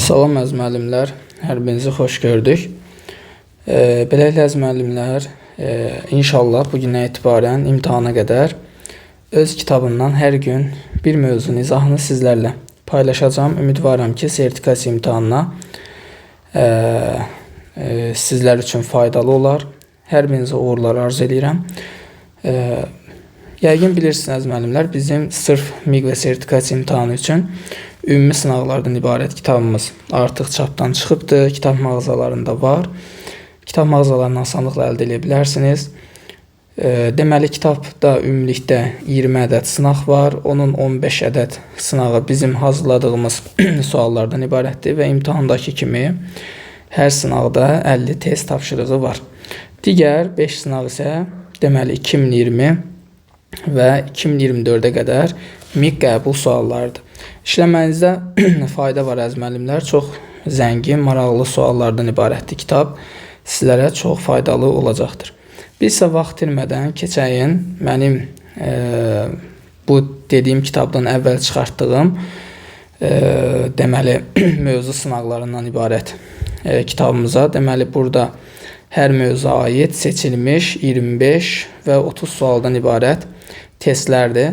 Salam əziz müəllimlər, hər birinizi xoş gördük. Beləliklə əziz müəllimlər, inşallah bugündən etibarən imtahana qədər öz kitabımdan hər gün bir mövzunun izahını sizlərlə paylaşacağım. Ümidvaram ki, sertifikasiya imtahanına sizlər üçün faydalı olar. Hər birinizə uğurlar arzu edirəm. Yəqin bilirsiniz əziz müəllimlər, bizim sırf MİQ və sertifikasiya imtahanı üçün ümumi sınavlardan ibarət kitabımız artıq çapdan çıxıbdır. Kitab mağazalarında var. Kitab mağazalarından asanlıqla əldə edə bilərsiniz. Deməli, kitabda ümumilikdə 20 ədəd sınaq var. Onun 15 ədəd sınağı bizim hazırladığımız suallardan ibarətdir və imtahandakı kimi hər sınaqda 50 test tapşırığı var. Digər 5 sınaq isə deməli 2020 və 2024-ə qədər MİQ qəbul suallarıdır. İşləmənizdə fayda var əziz müəllimlər. Çox zəngin, maraqlı suallardan ibarətdir kitab. Sizlərə çox faydalı olacaqdır. Biz isə vaxt itirmədən keçəyin mənim bu dediyim kitabdan əvvəl çıxartdığım deməli mövzu sınaqlarından ibarət kitabımıza. Deməli burada hər mövzuya aid seçilmiş 25 və 30 sualdan ibarət testlərdir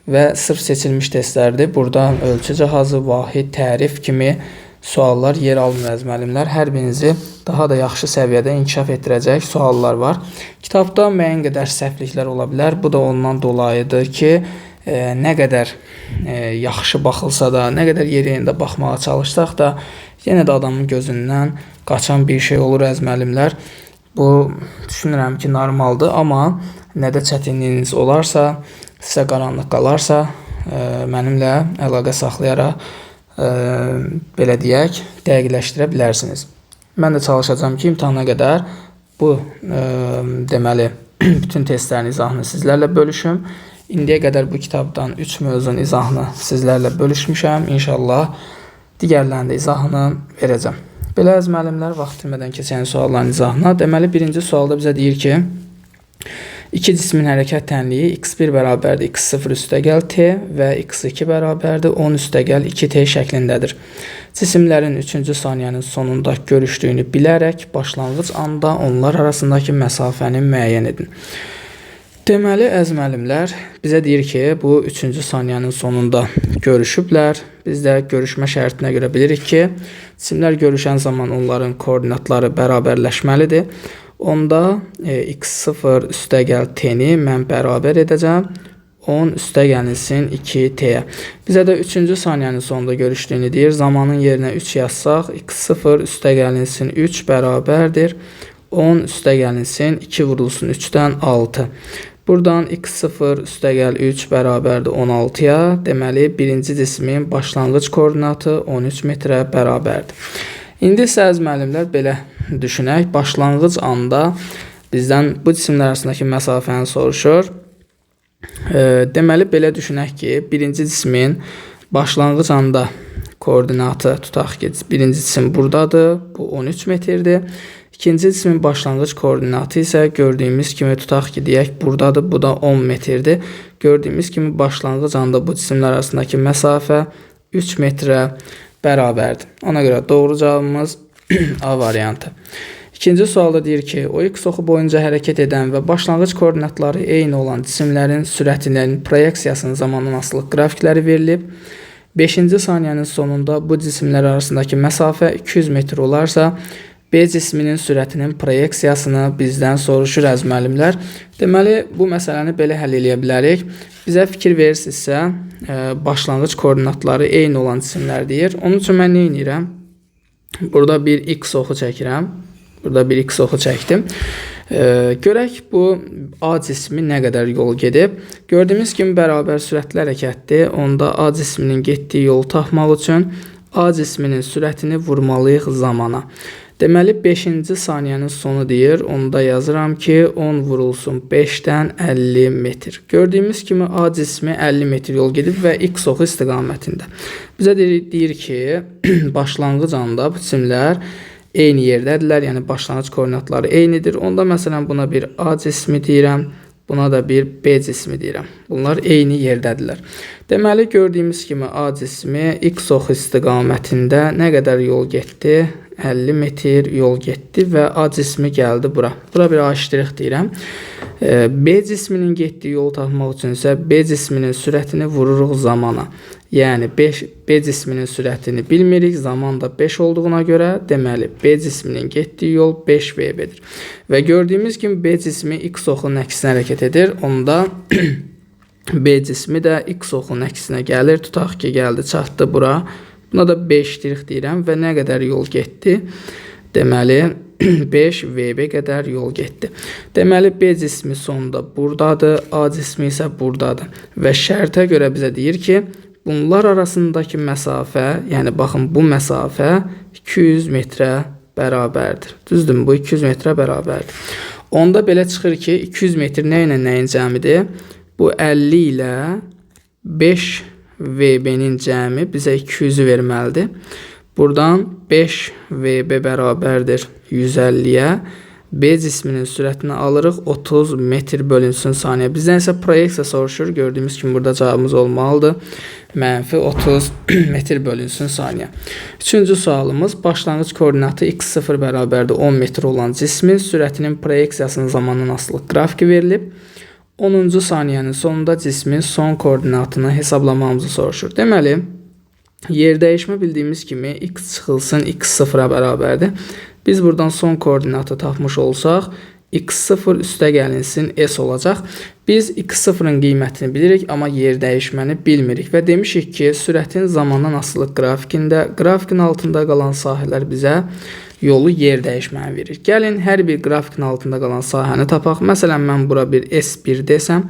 və sırf seçilmiş testlərdir. Burada ölçü cihazı, vahid, tərif kimi suallar yer almır əziz müəllimlər. Hər birinizi daha da yaxşı səviyyədə inkişaf etdirəcək suallar var. Kitabda müəyyən qədər səhvliklər ola bilər. Bu da ondan dolayıdır ki, nə qədər yaxşı baxılsa da, nə qədər yerində baxmağa çalışsaq da, yenə də adamın gözündən qaçan bir şey olur əziz müəllimlər. Bu düşünürəm ki, normaldır, amma nədə çətinliyiniz olarsa, sizə qaranlıq qalarsa, mənimlə əlaqə saxlayaraq belə deyək, dəqiqləşdirə bilərsiniz. Mən də çalışacağam ki, imtahana qədər bu deməli bütün testlərin izahını sizlərlə bölüşüm. İndiyə qədər bu kitabdan 3 mövzunun izahını sizlərlə bölüşmüşəm. İnşallah digərlərində izahını verəcəm. Belə əziz müəllimlər, vaxt itirmədən keçən sualların izahına. Deməli, birinci sualda bizə deyir ki, İki cismin hərəkət tənliyi x1 bərabərdir x0 üstəgəl t və x2 bərabərdir 10 üstəgəl 2t şəklindədir. Cisimlərin 3-cü saniyənin sonunda görüşdüyünü bilərək başlanğıc anda onlar arasındakı məsafəni müəyyən edin. Deməli, əziz müəllimlər, bizə deyir ki, bu 3-cü saniyənin sonunda görüşüblər. Biz də görüşmə şərtinə görə bilirik ki, cisimlər görüşən zaman onların koordinatları bərabərləşməlidir. Onda x0 üstəgəl t-ni mən bərabər edəcəm 10 üstəgəlinsin 2t-yə. Bizə də 3-cü saniyənin sonunda görüşdüyünü deyir. Zamanın yerinə 3 yazsaq, x0 üstəgəlinsin 3 bərabərdir 10 üstəgəlinsin 2 vurulsun 3-dən 6. Buradan x0 üstəgəl 3 bərabərdir 16-ya. Deməli, birinci cismin başlanğıc koordinatı 13 metrə bərabərdir. İndi isə əziz müəllimlər belə düşünək. Başlanğıc anda bizdən bu cisimlər arasındakı məsafəni soruşur. Deməli, belə düşünək ki, birinci cismin başlanğıc anda koordinatı tutaq ki, birinci cisim buradadır. Bu 13 metrdir. İkinci cismin başlanğıc koordinatı isə gördüyümüz kimi tutaq ki, deyək buradadır. Bu da 10 metrdir. Gördüyümüz kimi başlanğıc anda bu cisimlər arasındakı məsafə 3 metrə bərabərdir. Ona görə doğru cavabımız A variantı. İkinci sualda deyir ki, o x oxu boyunca hərəkət edən və başlanğıc koordinatları eyni olan cisimlərin sürətinin proyeksiyasının zamanınaslıq qrafikləri verilib. 5-ci saniyənin sonunda bu cisimlər arasındakı məsafə 200 metr olarsa, B cisminin sürətinin proyeksiyasını bizdən soruşur əziz müəllimlər. Deməli, bu məsələni belə həll edə bilərik. Bizə fikir verirsinizsə, başlanğıc koordinatları eyni olan cisimlər deyir. Onun üçün mən nə edirəm? Burada bir x oxu çəkirəm. Burada bir x oxu çəkdim. Görək bu A cismi nə qədər yol gedib. Gördüyümüz kimi bərabər sürətli hərəkətdir. Onda A cisminin getdiyi yolu tapmaq üçün A cisminin sürətini vurmalıyıq zamana. Deməli, 5-ci saniyənin sonu deyir. Onda yazıram ki, 10 vurulsun 5-dən 50 metr. Gördüyümüz kimi A cismi 50 metr yol gedib və x oxu istiqamətində. Bizə deyir ki, başlanğıc anda bu cisimlər eyni yerdədirlər. Yəni, başlanğıc koordinatları eynidir. Onda, məsələn, buna bir A cismi deyirəm. Buna da bir B cismi deyirəm. Bunlar eyni yerdədirlər. Deməli, gördüyümüz kimi A cismi X ox istiqamətində nə qədər yol getdi? 50 metr yol getdi və A cismi gəldi bura. Bura bir A' deyirəm. B cisminin getdiyi yolu tapmaq üçün isə B cisminin sürətini vururuq zamana. Yəni B cisminin sürətini bilmirik, zaman da 5 olduğuna görə, deməli B cisminin getdiyi yol 5 VB-dir. Və gördüyümüz kimi B cismi X oxun əksinə hərəkət edir. Onda B cismi də X oxun əksinə gəlir. Tutaq ki, gəldi, çatdı bura. Buna da 5 deyirəm və nə qədər yol getdi? Deməli 5 VB qədər yol getdi. Deməli B cismi sonda buradadır, A cismi isə buradadır. Və şərtə görə bizə deyir ki, bunlar arasındakı məsafə, yəni baxın bu məsafə 200 metrə bərabərdir. Düzdürmü? Bu 200 metrə bərabərdir. Onda belə çıxır ki, 200 metr nə ilə nəyin cəmidir? Bu 50 ilə 5 VB-nin cəmi bizə 200-ü verməlidir. Buradan 5 VB bərabərdir 150-yə. B cisminin sürətini alırıq 30 metr bölünsün saniyə. Bizdən isə proyeksiya soruşur. Gördüyümüz kimi burada cavabımız olmalıdır. -30 metr bölünsün saniyə. Üçüncü sualımız, başlanğıc koordinatı x0 bərabərdir 10 metr olan cismin sürətinin proyeksiyasının zamandan asılı qrafiki verilib. 10-cu saniyənin sonunda cismin son koordinatını hesablamamızı soruşur. Deməli, yer dəyişmə bildiyimiz kimi x çıxılsın x0-a bərabərdir. Biz buradan son koordinatı tapmış olsaq, x0 üstə gəlinsin s olacaq. Biz x0-ın qiymətini bilirik, amma yer dəyişməni bilmirik. Və demişik ki, sürətin zamandan asılı qrafikində, grafikin altında qalan sahələr bizə yolu yer dəyişməni verir. Gəlin, hər bir grafikin altında qalan sahəni tapaq. Məsələn, mən bura bir S1 desəm,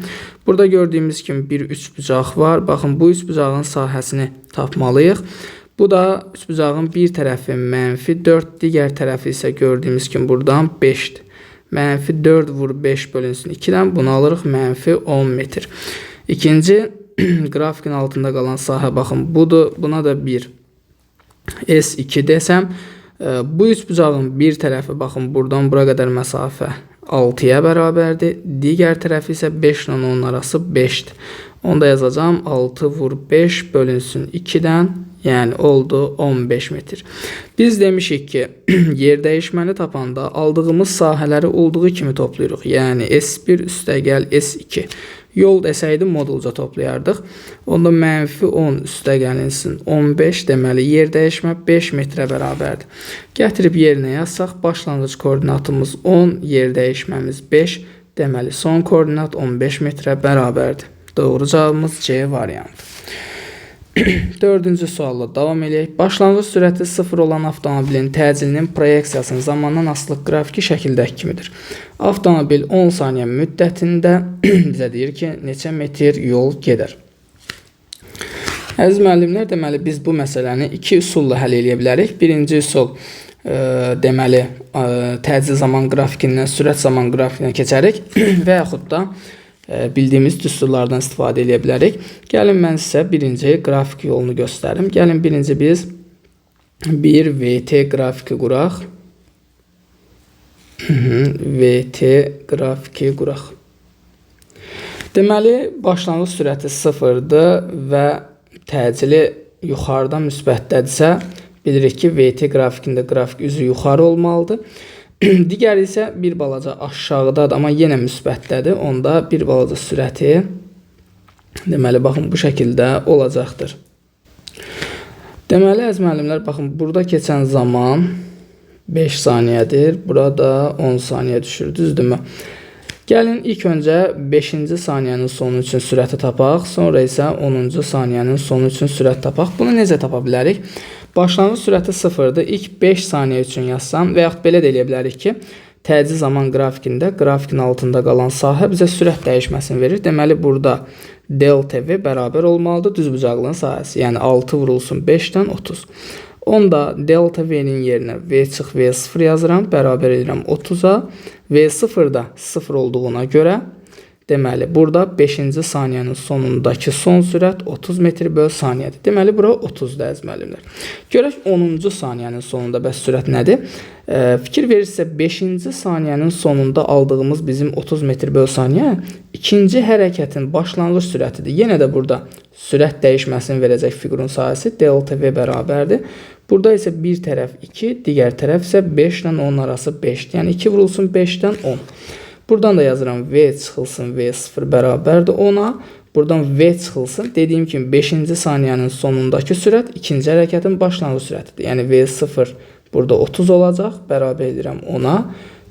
burada gördüyümüz kimi bir üçbucaq var. Baxın, bu üçbucağın sahəsini tapmalıyıq. Bu da üçbucağın bir tərəfi -4, digər tərəfi isə gördüyümüz kimi buradan 5'dir. -4 vur 5 bölünsün 2'dən bunu alırıq -10 metr. İkinci grafikin altında qalan sahə baxın budur. Buna da bir S2 desəm, bu üçbucağın bir tərəfi baxın buradan bura qədər məsafə 6'ya bərabərdir. Digər tərəfi isə 5 ilə onun arası 5'dir. Onda yazacağım 6 vur 5 bölünsün 2'dən. Yəni oldu 15 metr. Biz demişik ki, yer dəyişməni tapanda aldığımız sahələri olduğu kimi toplayırıq. Yəni S1 üstəgəl S2. Yol desəydi modulca toplayardıq. Onda -10 üstə gəlinsin 15, deməli yer dəyişmə 5 metrə bərabərdir. Gətirib yerinə yazsaq, başlanğıc koordinatımız 10, yer dəyişməmiz 5, deməli son koordinat 15 metrə bərabərdir. Doğru cavabımız C variantı. Dördüncü sualla davam edək. Başlanğıc sürəti 0 olan avtomobilin təcilinin proyeksiyasının zamandan asılı qrafiki şəkildəki kimidir. Avtomobil 10 saniyə müddətində bizə deyir ki, neçə metr yol gedər. Əziz müəllimlər, deməli biz bu məsələni iki üsulla həll edə bilərik. Birinci üsul deməli təcil zaman qrafikindən sürət zaman qrafikinə keçərik və yaxud da bildiyimiz düsturlardan istifadə edə bilərik. Gəlin mən sizə birinci qrafik yolunu göstərim. Gəlin birinci biz bir VT qrafiki quraq. VT qrafiki quraq. Deməli, başlanğıc sürəti 0'dır və təcili yuxarıda müsbətdədirsə, bilirik ki, VT qrafikində qrafik üzü yuxarı olmalıdır. Digəri isə bir balaca aşağıdadır, amma yenə müsbətdədir. Onda bir balaca sürəti deməli, baxın, bu şəkildə olacaqdır. Deməli, əziz müəllimlər, baxın, burada keçən zaman 5 saniyədir. Burada 10 saniyə düşür, düzdürmü? Gəlin, ilk öncə 5-ci saniyənin sonu üçün sürəti tapaq, sonra isə 10-cu saniyənin sonu üçün sürət tapaq. Bunu necə tapa bilərik? Başlanğıc sürəti 0'dır. İlk 5 saniyə üçün yazsam və yaxud belə də eləyə bilərik ki, təcil zaman qrafikində qrafikin altında qalan sahə bizə sürət dəyişməsini verir. Deməli, burada delta V bərabər olmalıdır düzbucaqlığın sahəsi. Yəni 6 vurulsun 5'dən 30. Onda delta V'nin yerinə V çıx V0 yazıram. Bərabər edirəm 30'a. V0 da 0 olduğuna görə Deməli, burada 5-ci saniyənin sonundakı son sürət 30 metr/saniyədir. Deməli, bura 30-dur əziz müəllimlər. Görək 10-cu saniyənin sonunda bəs sürət nədir? Fikir verirsə 5-ci saniyənin sonunda aldığımız bizim 30 metr/saniyə ikinci hərəkətin başlanğıc sürətidir. Yenə də burada sürət dəyişməsini verəcək fiqurun sahəsi delta V bərabərdir. Burada isə bir tərəf 2, digər tərəf isə 5 ilə 10 arası 5-dir. Yəni 2 vurulsun 5-dən 10. Buradan da yazıram V çıxılsın V0 bərabərdir 10-a. Buradan V çıxılsın. Dediyim kimi 5-ci saniyənin sonundakı sürət ikinci hərəkətin başlanğıc sürətidir. Yəni V0 burada 30 olacaq. Bərabər edirəm 10-a.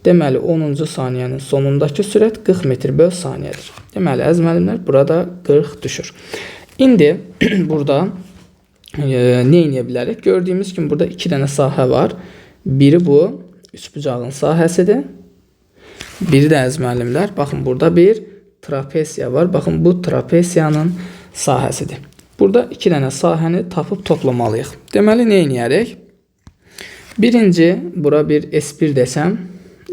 Deməli 10-cu saniyənin sonundakı sürət 40 metr/saniyədir. Deməli əziz müəllimlər burada 40 düşür. İndi burada nə edə bilərik? Gördüyümüz kimi burada 2 dənə sahə var. Biri bu üçbucağın sahəsidir. Biri də əziz müəllimlər, baxın burada bir trapesiya var. Baxın bu trapesiyanın sahəsidir. Burada 2 dənə sahəni tapıb toplamalıyıq. Deməli nə edərik? Birinci, bura bir S1 desəm,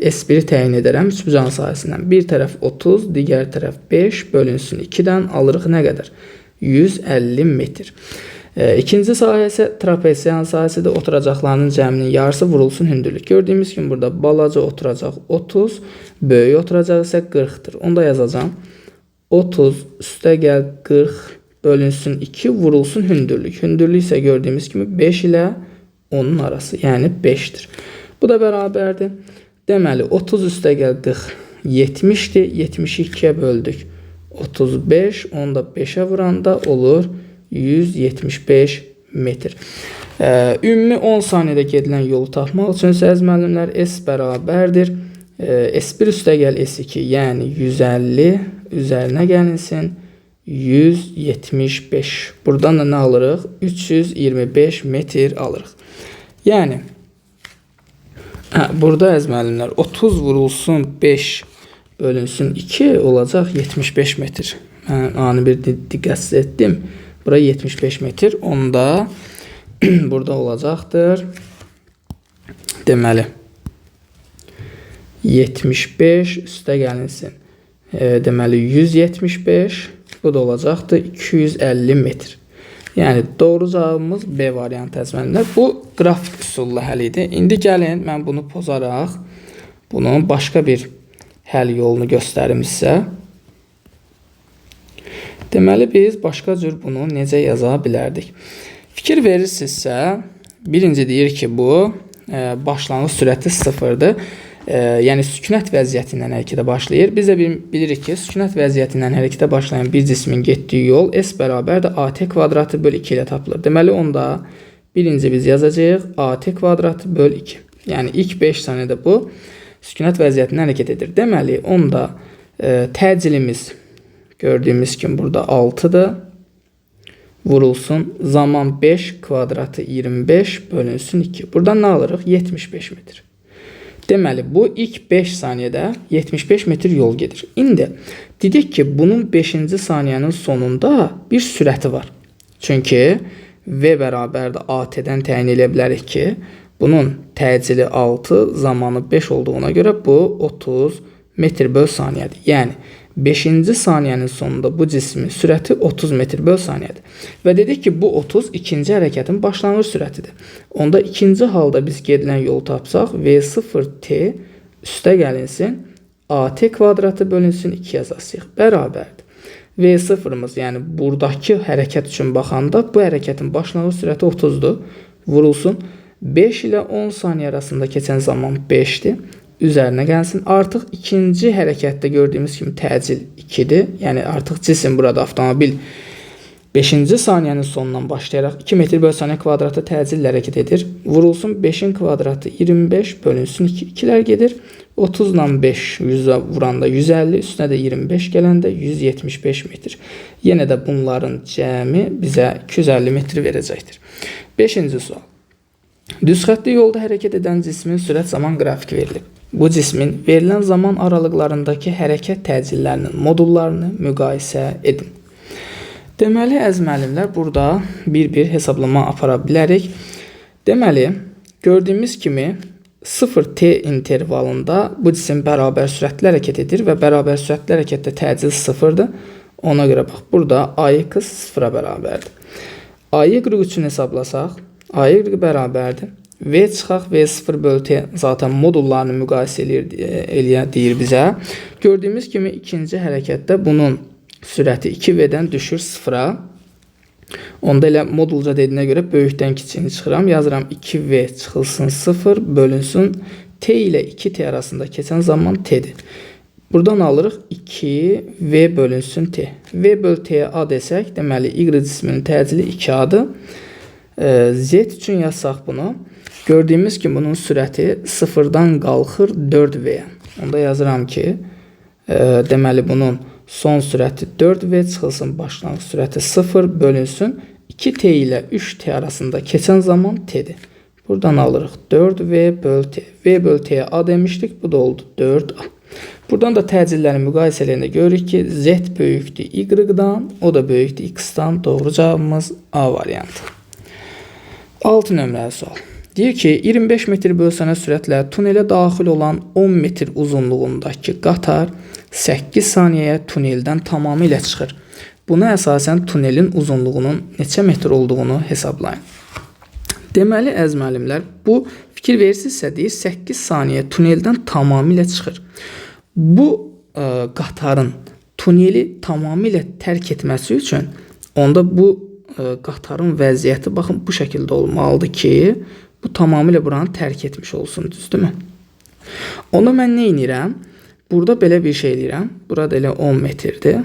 S1-i təyin edərəm üçbucağın sahəsindən. Bir tərəf 30, digər tərəf 5 bölünsün 2-dən alırıq nə qədər? 150 metr. İkinci sahə isə trapesiyanın sahəsidir. Oturacaqlarının cəminin yarısı vurulsun hündürlük. Gördüyümüz kimi burada balaca oturacaq 30, böyük oturacaq isə 40-dır. Onu da yazacağım. 30 üstə gəl 40 bölünsün 2 vurulsun hündürlük. Hündürlük isə gördüyümüz kimi 5 ilə 10'un arası, yəni 5'dir. Bu da bərabərdir. Deməli 30 üstə gəl 40 70'dir. 70'i 2'ye böldük. 35, onu da 5'e vuranda olur 175 metr. Ümumi 10 saniyədə gedilən yolu tapmaq üçün əziz müəllimlər S bərabərdir. S1 üstə gəl S2, yəni 150 üzərinə gəlinsin 175. Buradan da nə alırıq? 325 metr alırıq. Yəni burada əziz müəllimlər 30 vurulsun 5 bölünsün 2 olacaq 75 metr. Mən ani bir diqqətsiz etdim. Bura 75 metr. Onda burada olacaqdır. Deməli 75 üstə gəlinsin. Deməli 175. Bu da olacaqdır 250 metr. Yəni doğru cavabımız B variantı əziz müəllimlər. Bu qrafik üsulla həll idi. İndi gəlin mən bunu pozaraq bunun başqa bir həll yolunu göstərim sizə. Deməli biz başqa cür bunu necə yaza bilərdik? Fikir verirsinizsə, birinci deyir ki bu başlanğıc sürəti 0'dır. Yəni sükunət vəziyyətindən hərəkətə başlayır. Biz də bilirik ki, sükunət vəziyyətindən hərəkətə başlayan bir cismin getdiyi yol S bərabərdir AT kvadratı böl 2 ilə tapılır. Deməli onda birinci biz yazacağıq AT kvadratı böl 2. Yəni ilk 5 saniyədə bu sükunət vəziyyətindən hərəkət edir. Deməli onda təcilimiz gördüyümüz kimi burada 6'dır. Vurulsun zaman 5 kvadratı 25 bölünsün 2. Buradan nə alırıq? 75 metr. Deməli bu ilk 5 saniyədə 75 metr yol gedir. İndi dedik ki bunun 5-ci saniyənin sonunda bir sürəti var. Çünki V bərabərdir AT-dən təyin edə bilərik ki bunun təcili 6 zamanı 5 olduğuna görə bu 30 metr/saniyədir. Yəni 5-ci saniyənin sonunda bu cismin sürəti 30 metr/saniyədir. Və dedik ki bu 30 ikinci hərəkətin başlanğıc sürətidir. Onda ikinci halda biz gedilən yolu tapsaq V0t üstə gəlinsin AT kvadratı bölünsün 2 yazacağıq. Bərabərdir. V0'ımız yəni buradakı hərəkət üçün baxanda bu hərəkətin başlanğıc sürəti 30'dur. Vurulsun 5 ilə 10 saniyə arasında keçən zaman 5'dir. Üzərinə gəlsin. Artıq ikinci hərəkətdə gördüyümüz kimi təcil 2'dir. Yəni artıq cisim burada avtomobil 5-ci saniyənin sonundan başlayaraq 2 metr/saniyə kvadratı təcillə hərəkət edir. Vurulsun 5'in kvadratı 25 bölünsün 2. 2'lər gedir. 30 ilə 5 100'ə vuranda 150, üstünə də 25 gələndə 175 metr. Yenə də bunların cəmi bizə 250 metr verəcəkdir. 5-ci sual. Düz xəttli yolda hərəkət edən cismin sürət zaman qrafiki verilib. Bu cismin verilən zaman aralıqlarındakı hərəkət təcillərinin modullarını müqayisə edin. Deməli, əziz müəllimlər, burada bir-bir hesablama apara bilərik. Deməli, gördüyümüz kimi 0t intervalında bu cisim bərabər sürətlə hərəkət edir və bərabər sürətlə hərəkətdə təcil 0-dır. Ona görə bax, burada AY 0-a bərabərdir. AY üçün hesablasaq, AY bərabərdir. V çıxaq, V0 bölü T zaten modullarını müqayisə deyir bizə. Gördüyümüz kimi ikinci hərəkətdə bunun sürəti 2V'dən düşür 0-a. Onda elə modulca dediyinə görə böyükdən kiçiyini çıxıram. Yazıram 2V çıxılsın 0 bölünsün T ilə 2T arasında keçən zaman T'dir. Buradan alırıq 2V bölünsün T. V bölü T'yə A desək, deməli Y cisminin təcili 2A'dır. Z üçün yazsaq bunu. Gördüyümüz ki bunun sürəti 0-dan qalxır 4V'yə. Onda yazıram ki, deməli bunun son sürəti 4V çıxılsın başlanğıc sürəti 0 bölünsün 2T ilə 3T arasında keçən zaman T'dir. Buradan alırıq 4V bölü T. V bölü T'yə A demişdik. Bu da oldu 4A. Buradan da təcilləri müqayisə edəndə görürük ki, Z böyükdür Y-dan, o da böyükdür X-dan. Doğru cavabımız A variantı. 6 nömrəli sual. Deyir ki, 25 metr bölü saniyə sürətlə tunelə daxil olan 10 metr uzunluğundakı qatar 8 saniyəyə tuneldən tamamilə çıxır. Buna əsasən tunelin uzunluğunun neçə metr olduğunu hesablayın. Deməli, əziz müəllimlər, bu fikir verirsinizsə deyir 8 saniyə tuneldən tamamilə çıxır. Bu qatarın tuneli tamamilə tərk etməsi üçün onda bu qatarın vəziyyəti baxın bu şəkildə olmalıdır ki, bu tamamilə buranı tərk etmiş olsun, düzdürmü? Onda mən nə edirəm? Burada belə bir şey edirəm. Burada elə 10 metrdir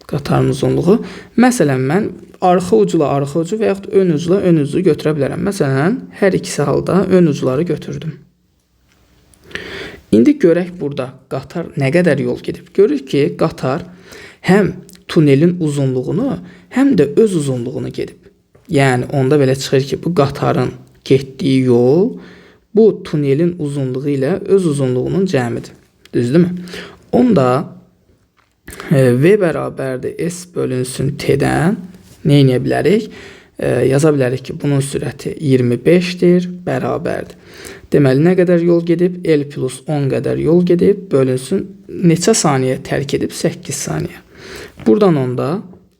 qatarın uzunluğu. Məsələn, mən arxa ucla arxa ucu və yaxud ön ucla ön ucu götürə bilərəm. Məsələn, hər ikisi halda ön ucları götürdüm. İndi görək burada qatar nə qədər yol gedib. Görürük ki, qatar həm tunelin uzunluğunu, həm də öz uzunluğunu gedib. Yəni, onda belə çıxır ki, bu qatarın getdiyi yol bu tunelin uzunluğu ilə öz uzunluğunun cəmidir. Düzdürmü? Onda V bərabərdir S bölünsün T'dən nə edə bilərik? Yaza bilərik ki, bunun sürəti 25-dir, bərabərdir. Deməli, nə qədər yol gedib? L plus 10 qədər yol gedib, bölünsün neçə saniyə tərk edib? 8 saniyə. Buradan onda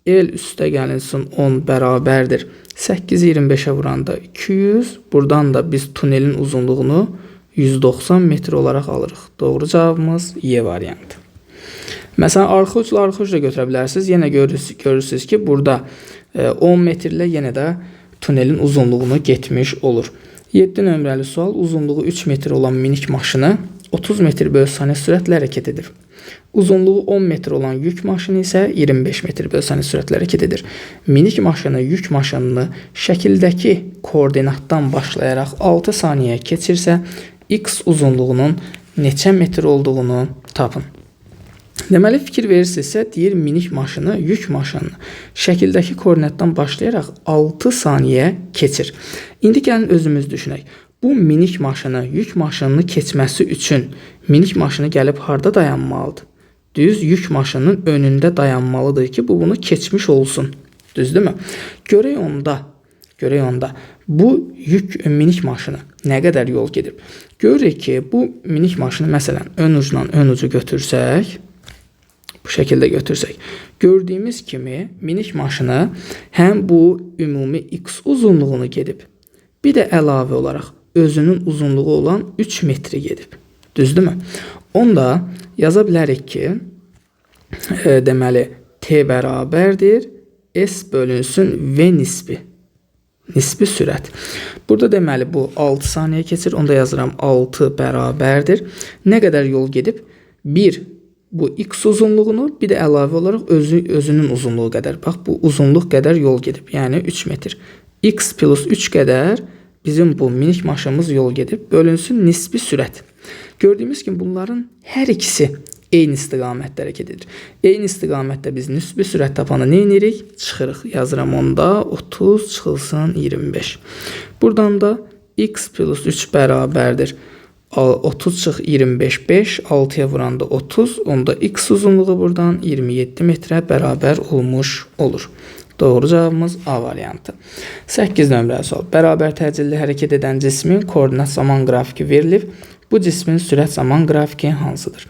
L üstə gəlinsin 10 bərabərdir. 8-i 25-ə vuranda 200. Buradan da biz tunelin uzunluğunu 190 metr olaraq alırıq. Doğru cavabımız Y variantı. Məsələn, arxa ucla arxa ucla götürə bilərsiniz. Yenə görürsünüz ki, burada 10 metrlə yenə də tunelin uzunluğunu getmiş olur. 7 nömrəli sual. Uzunluğu 3 metr olan minik maşını 30 metr bölü saniyə sürətlə hərəkət edir. Uzunluğu 10 metr olan yük maşını isə 25 metr bölü saniyə sürətlə hərəkət edir. Minik maşını yük maşınını şəkildəki koordinatdan başlayaraq 6 saniyəyə keçirsə, X uzunluğunun neçə metr olduğunu tapın. Deməli, fikir verirsinizsə, deyir minik maşını, yük maşını şəkildəki koordinatdan başlayaraq 6 saniyə keçir. İndi gəlin özümüz düşünək. Bu minik maşını, yük maşınını keçməsi üçün minik maşını gəlib harda dayanmalıdır? Düz yük maşının önündə dayanmalıdır ki, bu bunu keçmiş olsun. Düzdürmü? Görək onda bu yük minik maşını nə qədər yol gedib? Görürük ki, bu minik maşını məsələn ön ucla ön ucu götürsək, bu şəkildə götürsək, gördüyümüz kimi minik maşını həm bu ümumi X uzunluğunu gedib, bir də əlavə olaraq özünün uzunluğu olan 3 metri gedib. Düzdürmü? Onda yaza bilərik ki, deməli, T bərabərdir, S bölünsün V nisbi sürət. Burada deməli, bu 6 saniyə keçir. Onda yazıram 6 bərabərdir. Nə qədər yol gedib? 1, bu X uzunluğunu, bir də əlavə olaraq özünün uzunluğu qədər. Bax, bu uzunluq qədər yol gedib. Yəni 3 metr. X plus 3 qədər bizim bu minik maşınımız yol gedib. Bölünsün nisbi sürət. Gördüyümüz kimi bunların hər ikisi eyni istiqamətdə hərəkət edir. Eyni istiqamətdə biz nisbi sürət tapanda nə edirik? Çıxırıq. Yazıram onda 30 çıxılsın 25. Buradan da X plus 3 bərabərdir. 30 çıx 25, 5, 6-ya vuranda 30. Onda X uzunluğu buradan 27 metrə bərabər olmuş olur. Doğru cavabımız A variantı. 8 nömrəli sual. Bərabər təcilli hərəkət edən cismin koordinat zaman qrafiki verilib. Bu cismin sürət zaman qrafiki hansıdır?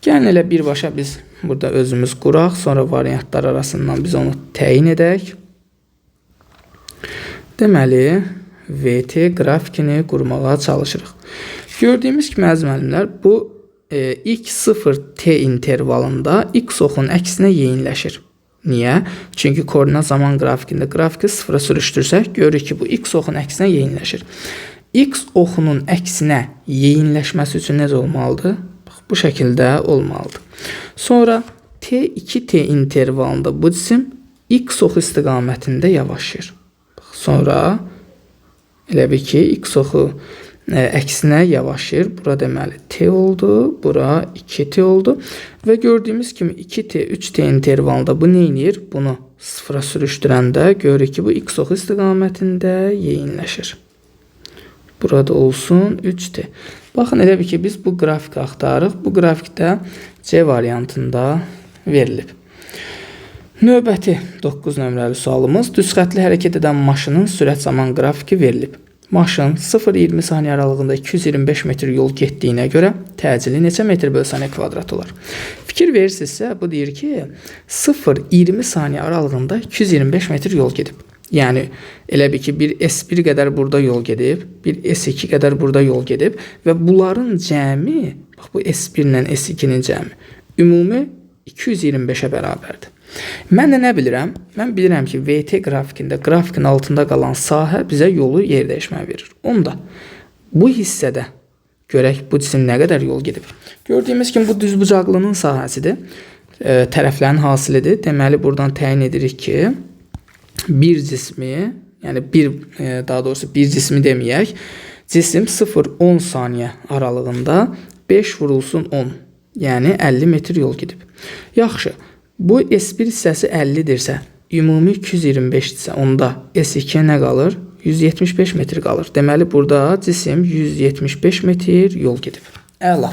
Gəlin elə birbaşa biz burada özümüz quraq, sonra variantlar arasından biz onu təyin edək. Deməli, VT qrafikini qurmağa çalışırıq. Gördüyümüz kimi əziz müəllimlər, bu x0t intervalında x oxunun əksinə yeyinləşir. Niyə? Çünki koordinat zaman qrafikində qrafiki sıfıra sürüşdürsək, görürük ki, bu x oxunun əksinə yeyinləşir. X oxunun əksinə yeyinləşməsi üçün necə olmalıdır? Bax, bu şəkildə olmalıdır. Sonra t2t intervalında bu cisim x oxu istiqamətində yavaşlayır. Bax, sonra elə bir ki, x oxu əksinə yavaşlayır. Bura deməli t oldu, bura 2t oldu. Və gördüyümüz kimi 2t, 3t intervalında bu nə edir? Bunu sıfıra sürüşdürəndə görürük ki, bu x oxu istiqamətində yeyinləşir. Burada olsun 3t. Baxın, elə bir ki, biz bu qrafiki axtarırıq. Bu qrafikdə C variantında verilib. Növbəti 9 nömrəli sualımız. Düz xətli hərəkət edən maşının sürət zaman qrafiki verilib. Maşın 0-20 saniyə aralığında 225 metr yol getdiyinə görə təcili neçə metr bölü saniyə kvadrat olar? Fikir verirsinizsə, bu deyir ki, 0-20 saniyə aralığında 225 metr yol gedib. Yəni, elə bir ki, bir S1 qədər burada yol gedib, bir S2 qədər burada yol gedib və bunların cəmi, bax bu S1 ilə S2-nin cəmi, ümumi 225-ə bərabərdir. Mən də nə bilirəm? Mən bilirəm ki, VT qrafikində, qrafikin altında qalan sahə bizə yolu yer dəyişmə verir. Onda bu hissədə görək bu cisim nə qədər yol gedib. Gördüyümüz kimi bu düzbucaqlının sahəsidir. Tərəflərin hasilidir. Deməli, buradan təyin edirik ki, bir cismi, yəni daha doğrusu bir cismi deməyək, cisim 0-10 saniyə aralığında 5 vurulsun 10, yəni 50 metr yol gedib. Yaxşı. Bu S1 hissəsi 50-dirsə, ümumi 225-dirsə, onda S2-yə nə qalır? 175 metr qalır. Deməli, burada cisim 175 metr yol gedib. Əla.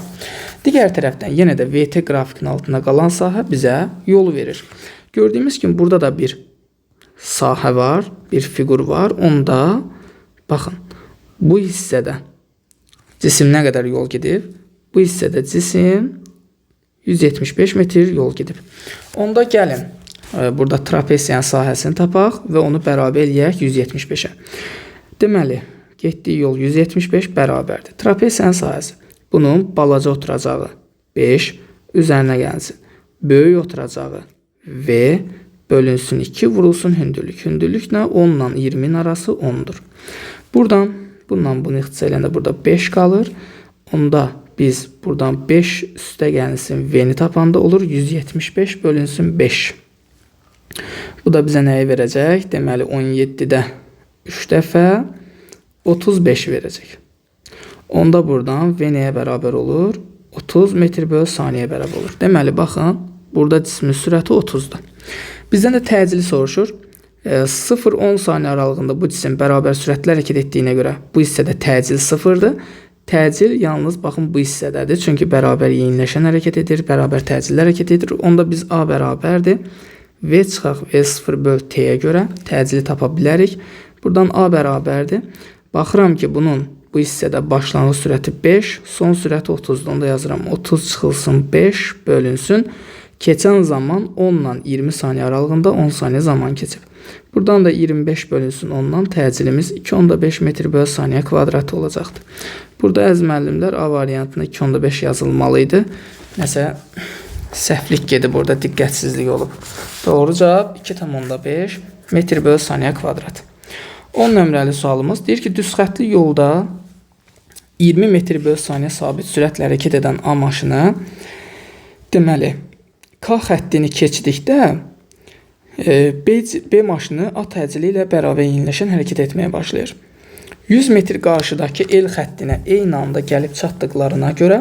Digər tərəfdən yenə də VT qrafikin altında qalan sahə bizə yolu verir. Gördüyümüz kimi burada da bir sahə var, bir fiqur var. Onda, baxın, bu hissədə cisim nə qədər yol gedib? Bu hissədə cisim 175 metr yol gedib. Onda gəlin, burada trapesiyanın sahəsini tapaq və onu bərabər eləyək 175-ə. Deməli, getdiyi yol 175 bərabərdir. Trapesiyanın sahəsi. Bunun balaca oturacağı 5, üzərinə gəlsin. Böyük oturacağı V bölünsün 2, vurulsun hündürlük. Hündürlüklə 10 ilə 20-nin arası 10'dur. Buradan, bundan bunu ixtisar edəndə burada 5 qalır. Onda biz buradan 5 üstə gəlsin V-ni tapanda olur 175 bölünsün 5. Bu da bizə nəyi verəcək? Deməli 17-də 3 dəfə 35 verəcək. Onda buradan V nəyə bərabər olur? 30 metr bölü saniyə bərabər olur. Deməli baxın, burada cismin sürəti 30'dur. Bizdən də təcili soruşur. 0-10 saniyə aralığında bu cisim bərabər sürətlə hərəkət etdiyinə görə bu hissədə təcil 0'dır. Təcil yalnız baxın bu hissədədir. Çünki bərabər yeyinləşən hərəkət edir, bərabər təcilli hərəkət edir. Onda biz A bərabərdir. V çıxaq V0 böl T'yə görə təcili tapa bilərik. Buradan A bərabərdir. Baxıram ki, bunun bu hissədə başlanğıc sürəti 5, son sürəti 30'dur. Onda yazıram 30 çıxılsın 5 bölünsün. Keçən zaman 10 ilə 20 saniyə aralığında 10 saniyə zaman keçib. Buradan da 25 bölünsün 10'dan təcilimiz 2,5 metr bölü saniyə kvadratı olacaqdır. Burada əziz müəllimlər A variantında 2,5 yazılmalıydı. Nəsə səhvlik gedib, burada diqqətsizlik olub. Doğru cavab 2,5 metr bölü saniyə kvadrat. 10 nömrəli sualımız deyir ki, düz xətli yolda 20 metr bölü saniyə sabit sürətlə hərəkət edən A maşını, deməli, K xəttini keçdikdə B maşını A təcili ilə bərabər yeniləşən hərəkət etməyə başlayır. 100 metr qarşıdakı L xəttinə eyni anda gəlib çatdıqlarına görə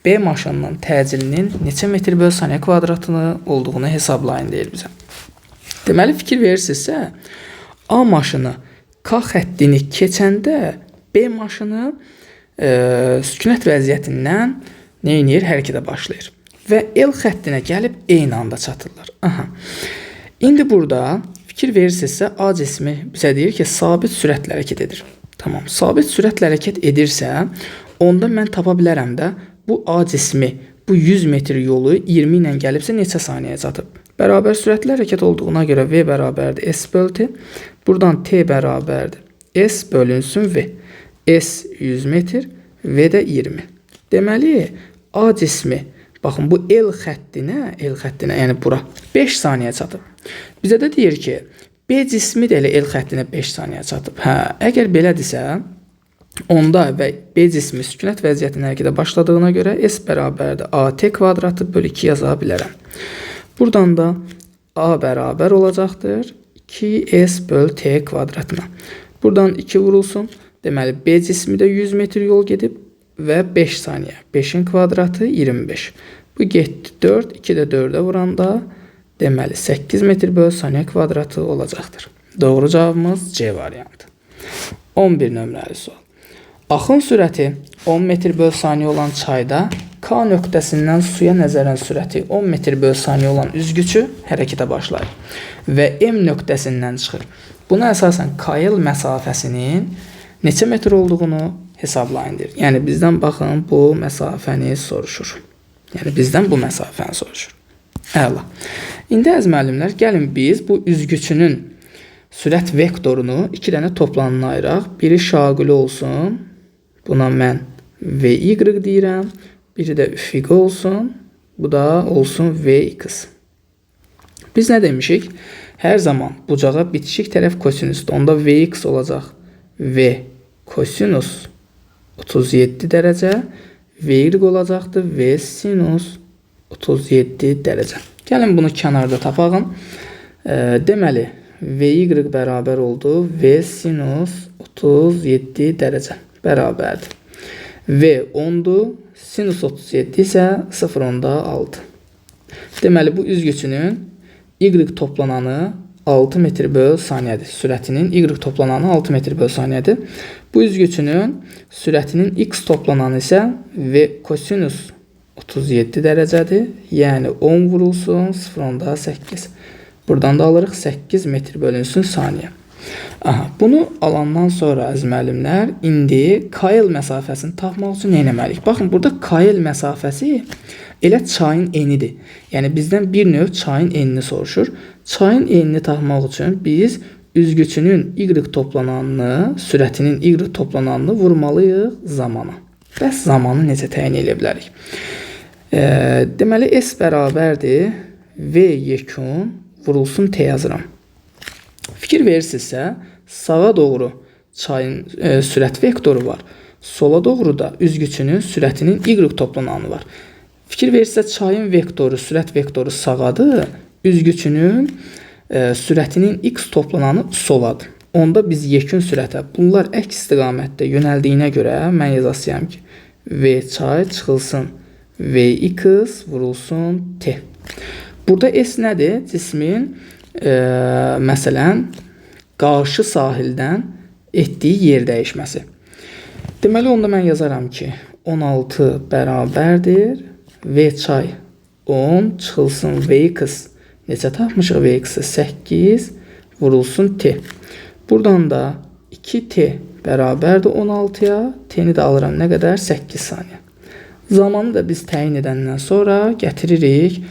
B maşınının təcilinin neçə metr bölü saniyə kvadratını olduğunu hesablayın deyir bizə. Deməli, fikir verirsinizsə, A maşını K xəttini keçəndə B maşını sükunət vəziyyətindən nə edir? Hərəkətə başlayır. Və L xəttinə gəlib eyni anda çatırlar. Aha. İndi burada Fikir verirsinizsə, A cismi bizə deyir ki, sabit sürətlə hərəkət edir. Tamam, sabit sürətlə hərəkət edirsə, onda mən tapa bilərəm də bu A cismi bu 100 metr yolu 20 ilə gəlibsə neçə saniyəyə çatıb? Bərabər sürətlə hərəkət olduğuna görə V bərabərdir S böl T. Buradan T bərabərdir S bölünsün V. S 100 metr, V də 20. Deməli, A cismi, baxın bu L xəttinə, yəni bura 5 saniyə çatıb. Bizə də deyir ki, B cismi də elə L xəttinə 5 saniyə çatıb. Əgər belədirsə, onda və B cismi sükunət vəziyyətində hərəkətə başladığına görə S bərabərdir AT kvadratı bölü 2 yaza bilərəm. Buradan da A bərabər olacaqdır 2S böl T kvadratına. Buradan 2 vurulsun. Deməli, B cismi də 100 metr yol gedib və 5 saniyə. 5-in kvadratı 25. Bu getdi 4, 2 də 4-ə vuranda deməli 8 metr böl saniyə kvadratı olacaqdır. Doğru cavabımız C variantı. 11 nömrəli sual. Axın sürəti 10 metr böl saniyə olan çayda K nöqtəsindən suya nəzərən sürəti 10 metr böl saniyə olan üzgüçü hərəkətə başlayır və M nöqtəsindən çıxır. Buna əsasən KL məsafəsinin neçə metr olduğunu hesablayın deyir. Yəni bizdən baxın bu məsafəni soruşur. Əla. İndi əziz müəllimlər, gəlin biz bu üzgüçünün sürət vektorunu 2 dənə toplanına ayıraq. Biri şaquli olsun. Buna mən VY deyirəm. Biri də üfüqi olsun. Bu da olsun VX. Biz nə demişik? Hər zaman bucağa bitişik tərəf kosinüsdür. Onda VX olacaq. V kosinus 37 dərəcə. VY olacaqdır. V sinus 37 dərəcə. Gəlin bunu kənarda tapağın. Deməli, VY bərabər oldu. V sinus 37 dərəcə bərabərdir. V 10-dur. Sinus 37 isə 0,6. Deməli, bu üzgüçünün Y toplananı 6 metr böl saniyədir. Sürətinin Y toplananı 6 metr böl saniyədir. Bu üzgüçünün sürətinin X toplananı isə V kosinus 37 dərəcədir. Yəni 10 vurulsun 0,8. Buradan da alırıq 8 metr bölünsün saniyə. Bunu alandan sonra əziz müəllimlər, indi KL məsafəsini tapmaq üçün nə etməliyik? Baxın, burada KL məsafəsi elə çayın enidir. Yəni bizdən bir növ çayın enini soruşur. Çayın enini tapmaq üçün biz üzgüçünün Y toplananını, sürətinin Y toplananını vurmalıyıq zamana. Bəs zamanı necə təyin edə bilərik? Deməli, S bərabərdir V yekun vurulsun T yazıram. Fikir verirsinizsə, sağa doğru çayın sürət vektoru var. Sola doğru da üzgüçünün sürətinin Y toplananı var. Fikir verirsə, çayın vektoru, sürət vektoru sağadır. Üzgüçünün sürətinin X toplananı soladır. Onda biz yekun sürətə, bunlar əks istiqamətdə yönəldiyinə görə mən yazasıyam ki, V çay çıxılsın VX vurulsun T. Burada S nədir? Cismin məsələn, qarşı sahildən etdiyi yer dəyişməsi. Deməli, onda mən yazaram ki, 16 bərabərdir. V çay 10 çıxılsın VX. Neçə tapmışıq VX-i? 8 vurulsun T. Buradan da 2T bərabərdir 16-ya. T-ni də alıram nə qədər? 8 saniyə. Zamanı da biz təyin edəndən sonra gətiririk.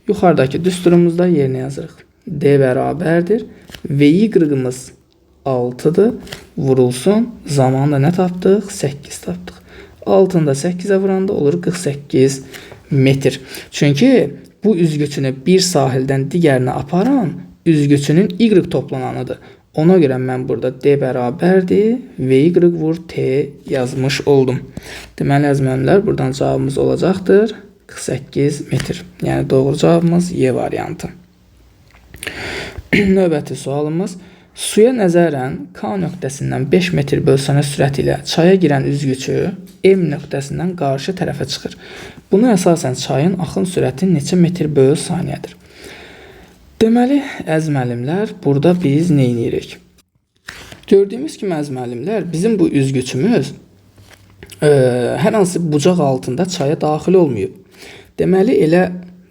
Yuxarıdakı düsturumuzda yerinə yazırıq. D bərabərdir. VY-ımız 6-dır. Vurulsun. Zamanı da nə tapdıq? 8 tapdıq. 6-nı da 8-ə vuranda olur 48 metr. Çünki bu üzgüçünü bir sahildən digərinə aparan üzgüçünün Y toplananıdır. Ona görə mən burada D bərabərdir. VY vur T yazmış oldum. Deməli, əziz müəllimlər, buradan cavabımız olacaqdır 48 metr. Yəni doğru cavabımız Y variantı. Növbəti sualımız. Suya nəzərən K nöqtəsindən 5 metr böl saniyə sürəti ilə çaya girən üzgüçü M nöqtəsindən qarşı tərəfə çıxır. Buna əsasən çayın axın sürəti neçə metr böl saniyədir? Deməli, əziz müəllimlər, burada biz nə edirik? Gördüyümüz kimi, əziz müəllimlər, bizim bu üzgüçümüz hər hansı bucaq altında çaya daxil olmayıb. Deməli, elə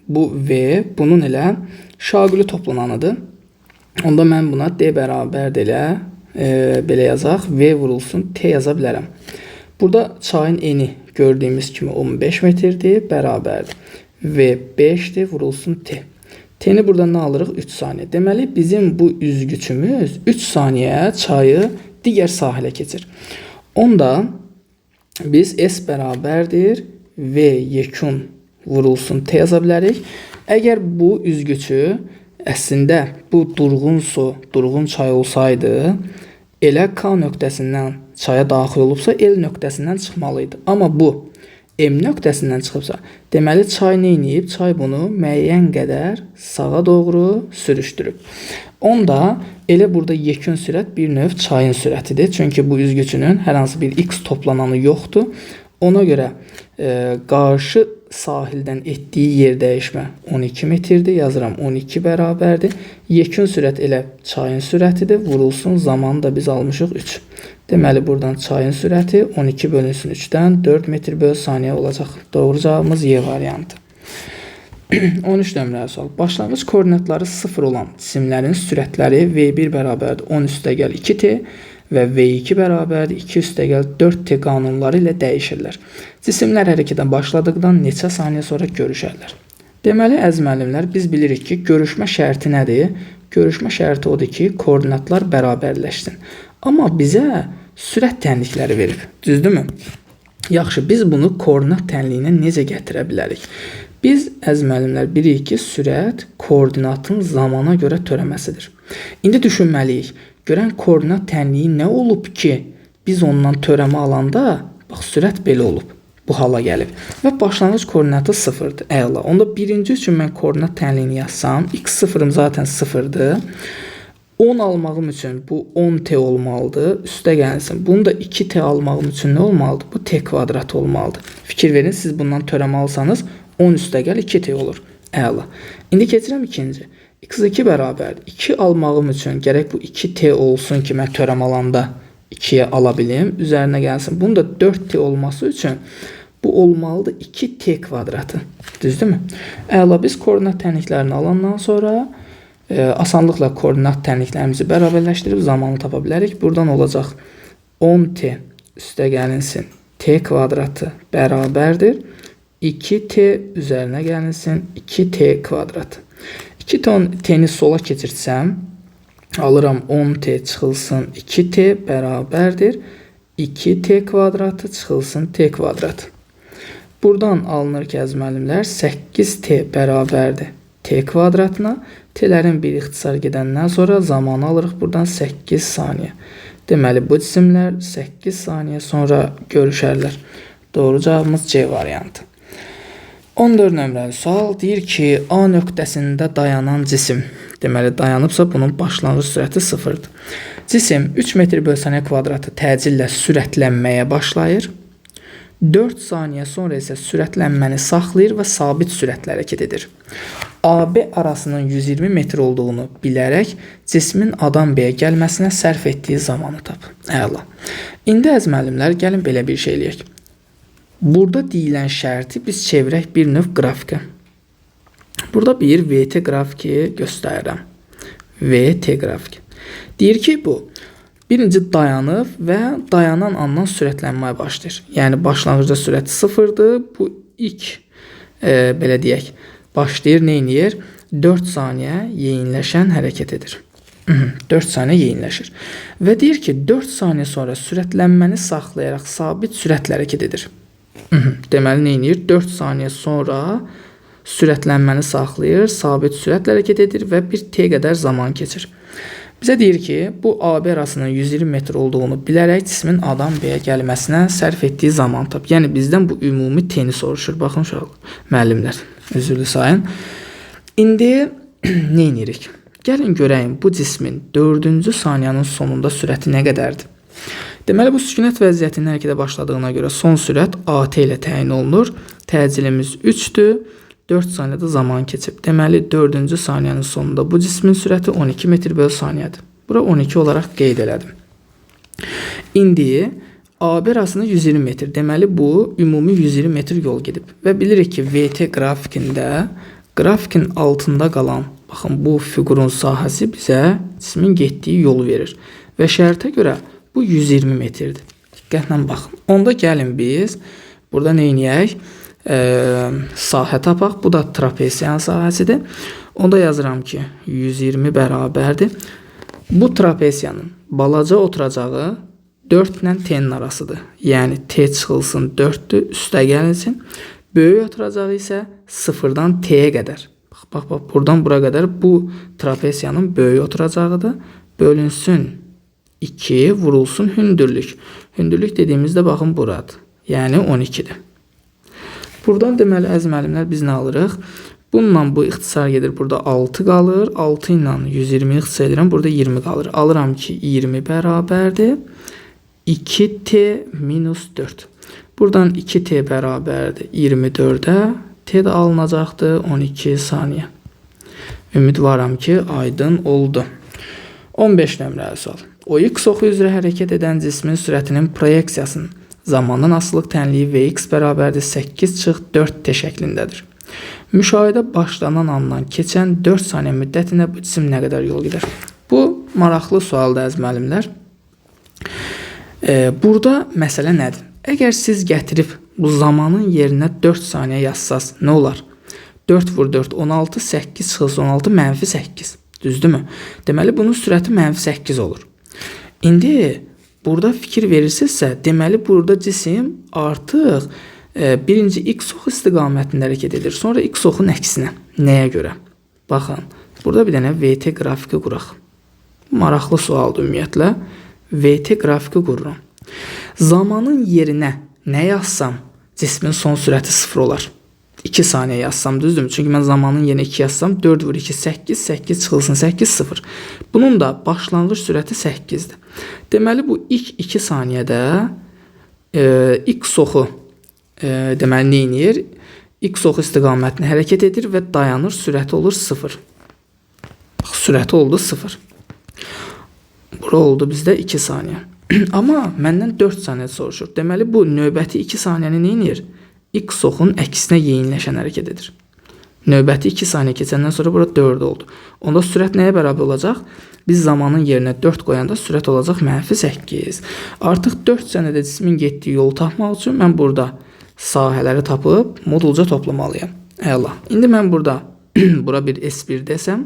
bu V, bunun elə şaquli toplananıdır. Onda mən buna D bərabərdir elə belə yazaq, V vurulsun T yaza bilərəm. Burada çayın eni gördüyümüz kimi 15 metrdir, bərabərdir. V 5'dir, vurulsun T. T'ni buradan ne alırıq? 3 saniye. Deməli bizim bu üzgüçümüz 3 saniye çayı digər sahilə keçir. Onda biz S bərabərdir V yekun vurulsun T yaza bilərik. Əgər bu üzgüçü əslində bu durğun su, durğun çay olsaydı, elə K nöqtəsindən çaya daxil olubsa L nöqtəsindən çıxmalıydı. Amma bu M nöqtəsindən çıxıbsa, deməli çay nə edib? Çay bunu müəyyən qədər sağa doğru sürüşdürüb. Onda elə burada yekun sürət bir növ çayın sürətidir. Çünki bu üzgüçünün hər hansı bir x toplananı yoxdur. Ona görə qarşı sahildən etdiyi yer dəyişmə 12 metrdir. Yazıram 12 bərabərdir. Yekun sürət elə çayın sürətidir. Vurulsun zamanı da biz almışıq 3. Deməli buradan çayın sürəti 12 bölünsün 3-dən 4 metr bölü saniyə olacaq. Doğru cavabımız Y variantı. 13 nömrəli sual. Başlanğıc koordinatları 0 olan cisimlərin sürətləri V1 bərabərdir 10 üstəgəl 2t və V2 bərabərdir 2 üstəgəl 4t qanunları ilə dəyişirlər. Cisimlər hərəkətə başladıqdan neçə saniyə sonra görüşərlər? Deməli, əziz müəllimlər, biz bilirik ki, görüşmə şərti nədir? Görüşmə şərti odur ki, koordinatlar bərabərləşsin. Amma bizə sürət tənlikləri verib, düzdürmü? Yaxşı, biz bunu koordinat tənliyinə necə gətirə bilərik? Biz, əziz müəllimlər, bilirik ki, sürət koordinatın zamana görə törəməsidir. İndi düşünməliyik, görən koordinat tənliyi nə olub ki, biz ondan törəmə alanda, bax, sürət belə olub, bu hala gəlib. Və başlanğıc koordinatı 0'dır, əla. Onda birinci üçün mən koordinat tənliyini yazsam, x0'ım zaten 0'dır. 10 almağım üçün bu 10t olmalıdır. Üstə gəlsin. Bunu da 2t almağım üçün nə olmalıdır? Bu t kvadrat olmalıdır. Fikir verin, siz bundan törəmə alsanız 10 üstə gəl 2t olur. Əla. İndi keçirəm ikinci. x2 bərabərdir. 2 almağım üçün gərək bu 2t olsun ki, mən törəm alanda 2'ye ala bilim. Üzərinə gəlsin. Bunun da 4t olması üçün bu olmalıdır 2t kvadratı. Düzdürmü? Əla. Biz koordinat tənliklərini alandan sonra asanlıqla koordinat tənliklərimizi bərabərləşdirib zamanı tapa bilərik. Buradan olacaq 10t üstə gəlinsin t kvadratı bərabərdir 2t üzərinə gəlinsin 2t kvadratı. 2t'ni sola keçirsəm alıram 10t çıxılsın 2t bərabərdir 2t kvadratı çıxılsın t kvadratı. Buradan alınır ki, əziz müəllimlər, 8t bərabərdir t kvadratına. T'lərin bir ixtisar gedəndən sonra zamanı alırıq buradan 8 saniyə. Deməli, bu cisimlər 8 saniyə sonra görüşərlər. Doğru cavabımız C variantı. 14 nömrəli sual deyir ki, A nöqtəsində dayanan cisim, deməli dayanıbsa bunun başlanğıc sürəti 0'dır. Cisim 3 metr bölü saniyə kvadratı təcillə sürətlənməyə başlayır. 4 saniyə sonra isə sürətlənməni saxlayır və sabit sürətlə hərəkət edir. AB arasının 120 metr olduğunu bilərək cismin A'dan B'yə gəlməsinə sərf etdiyi zamanı tap. Əla. İndi əziz müəllimlər, gəlin belə bir şey eləyək. Burada deyilən şərti biz çevirək bir növ qrafikə. Burada bir VT qrafiki göstərirəm. VT qrafiki. Deyir ki, bu birinci dayanıb və dayanan andan sürətlənməyə başlayır. Yəni başlanğıcda sürəti 0'dır. Bu ilk belə deyək, başlayır, nə edir? 4 saniyə yeyinləşən hərəkət edir. 4 saniyə yeyinləşir. Və deyir ki, 4 saniyə sonra sürətlənməni saxlayaraq sabit sürətlə hərəkət edir. Deməli, nə edir? 4 saniyə sonra sürətlənməni saxlayır, sabit sürətlə hərəkət edir və bir t qədər zaman keçir. Bizə deyir ki, bu AB arasının 120 metr olduğunu bilərək cismin A'dan B'yə gəlməsinə sərf etdiyi zaman tap. Yəni bizdən bu ümumi t-ni soruşur. Baxın uşaqlar, müəllimlər, üzrlü sayın. İndi nə edirik? Gəlin görəyim bu cismin 4-cü saniyənin sonunda sürəti nə qədərdir? Deməli, bu sükunət vəziyyətinin hərəkətə başladığına görə son sürət AT ilə təyin olunur. Təcilimiz 3'dür. 4 saniyədə zaman keçib. Deməli, 4-cü saniyənin sonunda bu cismin sürəti 12 metr bölü saniyədir. Bura 12 olaraq qeyd elədim. İndi AB arasında 120 metr. Deməli, bu ümumi 120 metr yol gedib. Və bilirik ki, VT qrafikində, grafikin altında qalan Baxın, bu fiqurun sahəsi bizə cismin getdiyi yolu verir. Və şərtə görə bu 120 metrdir. Diqqətlə baxın. Onda gəlin biz burada nə edək? Sahə tapaq. Bu da trapesiyanın sahəsidir. Onda yazıram ki, 120 bərabərdir. Bu trapesiyanın balaca oturacağı 4 ilə t'nin arasıdır. Yəni t çıxılsın 4-dür, üstə gəlinsin. Böyük oturacağı isə 0-dan t'yə qədər. Bax, buradan bura qədər bu trapesiyanın böyük oturacağıdır. Bölünsün 2, vurulsun hündürlük. Hündürlük dediyimizdə baxın buradır. Yəni 12-dir. Buradan deməli əziz müəllimlər biz nə alırıq? Bununla bu ixtisar gedir. Burada 6 qalır. 6 ilə 120 ixtisar edirəm. Burada 20 qalır. Alıram ki 20 bərabərdir 2t minus 4. Buradan 2t bərabərdir 24-ə. T də alınacaqdır 12 saniyə. Ümidvaram ki aydın oldu. 15 nömrəli sual. O x oxu üzrə hərəkət edən cismin sürətinin proyeksiyasının zamandan asılılıq tənliyi Vx bərabərdir 8/4t şəklindədir. Müşahidə başlanan andan keçən 4 saniyə müddətində bu cisim nə qədər yol gedər? Bu maraqlı sualdır əziz müəllimlər. Burada məsələ nədir? Əgər siz gətirib bu zamanın yerinə 4 saniyə yazsaz nə olar? 4 vur 4 16, 8 çıxılsın 16 mənfi 8. Düzdürmü? Deməli bunun sürəti mənfi 8 olur. İndi burada fikir verirsinizsə, deməli burada cisim artıq birinci x oxu istiqamətində hərəkət edir. Sonra x oxunun əksinə. Nəyə görə? Baxın, burada bir dənə VT qrafiki quraq. Maraqlı sualdır ümumiyyətlə. VT qrafiki qururam. Zamanın yerinə nə yazsam, cismin son sürəti 0 olar. 2 saniyə yazsam, düzdürmü? Çünki mən zamanın yerinə 2 yazsam, 4 vur 2, 8, 8 çıxılsın 8, 0. Bunun da başlanğıc sürəti 8-dir. Deməli, bu ilk 2 saniyədə x oxu deməli nə edir? X oxu istiqamətini hərəkət edir və dayanır, sürəti olur 0. Bax, sürəti oldu 0. Bura oldu bizdə 2 saniyə. Amma məndən 4 saniyə soruşur. Deməli, bu növbəti 2 saniyəni nə edir? X oxunun əksinə yeyinləşən hərəkət edir. Növbəti 2 saniyə keçəndən sonra burada 4 oldu. Onda sürət nəyə bərabər olacaq? Biz zamanın yerinə 4 qoyanda sürət olacaq mənfi 8. Artıq 4 saniədə cismin getdiyi yolu tapmaq üçün mən burada sahələri tapıb modulca toplamalıyam. Əla. İndi mən burada bura bir S1 desəm,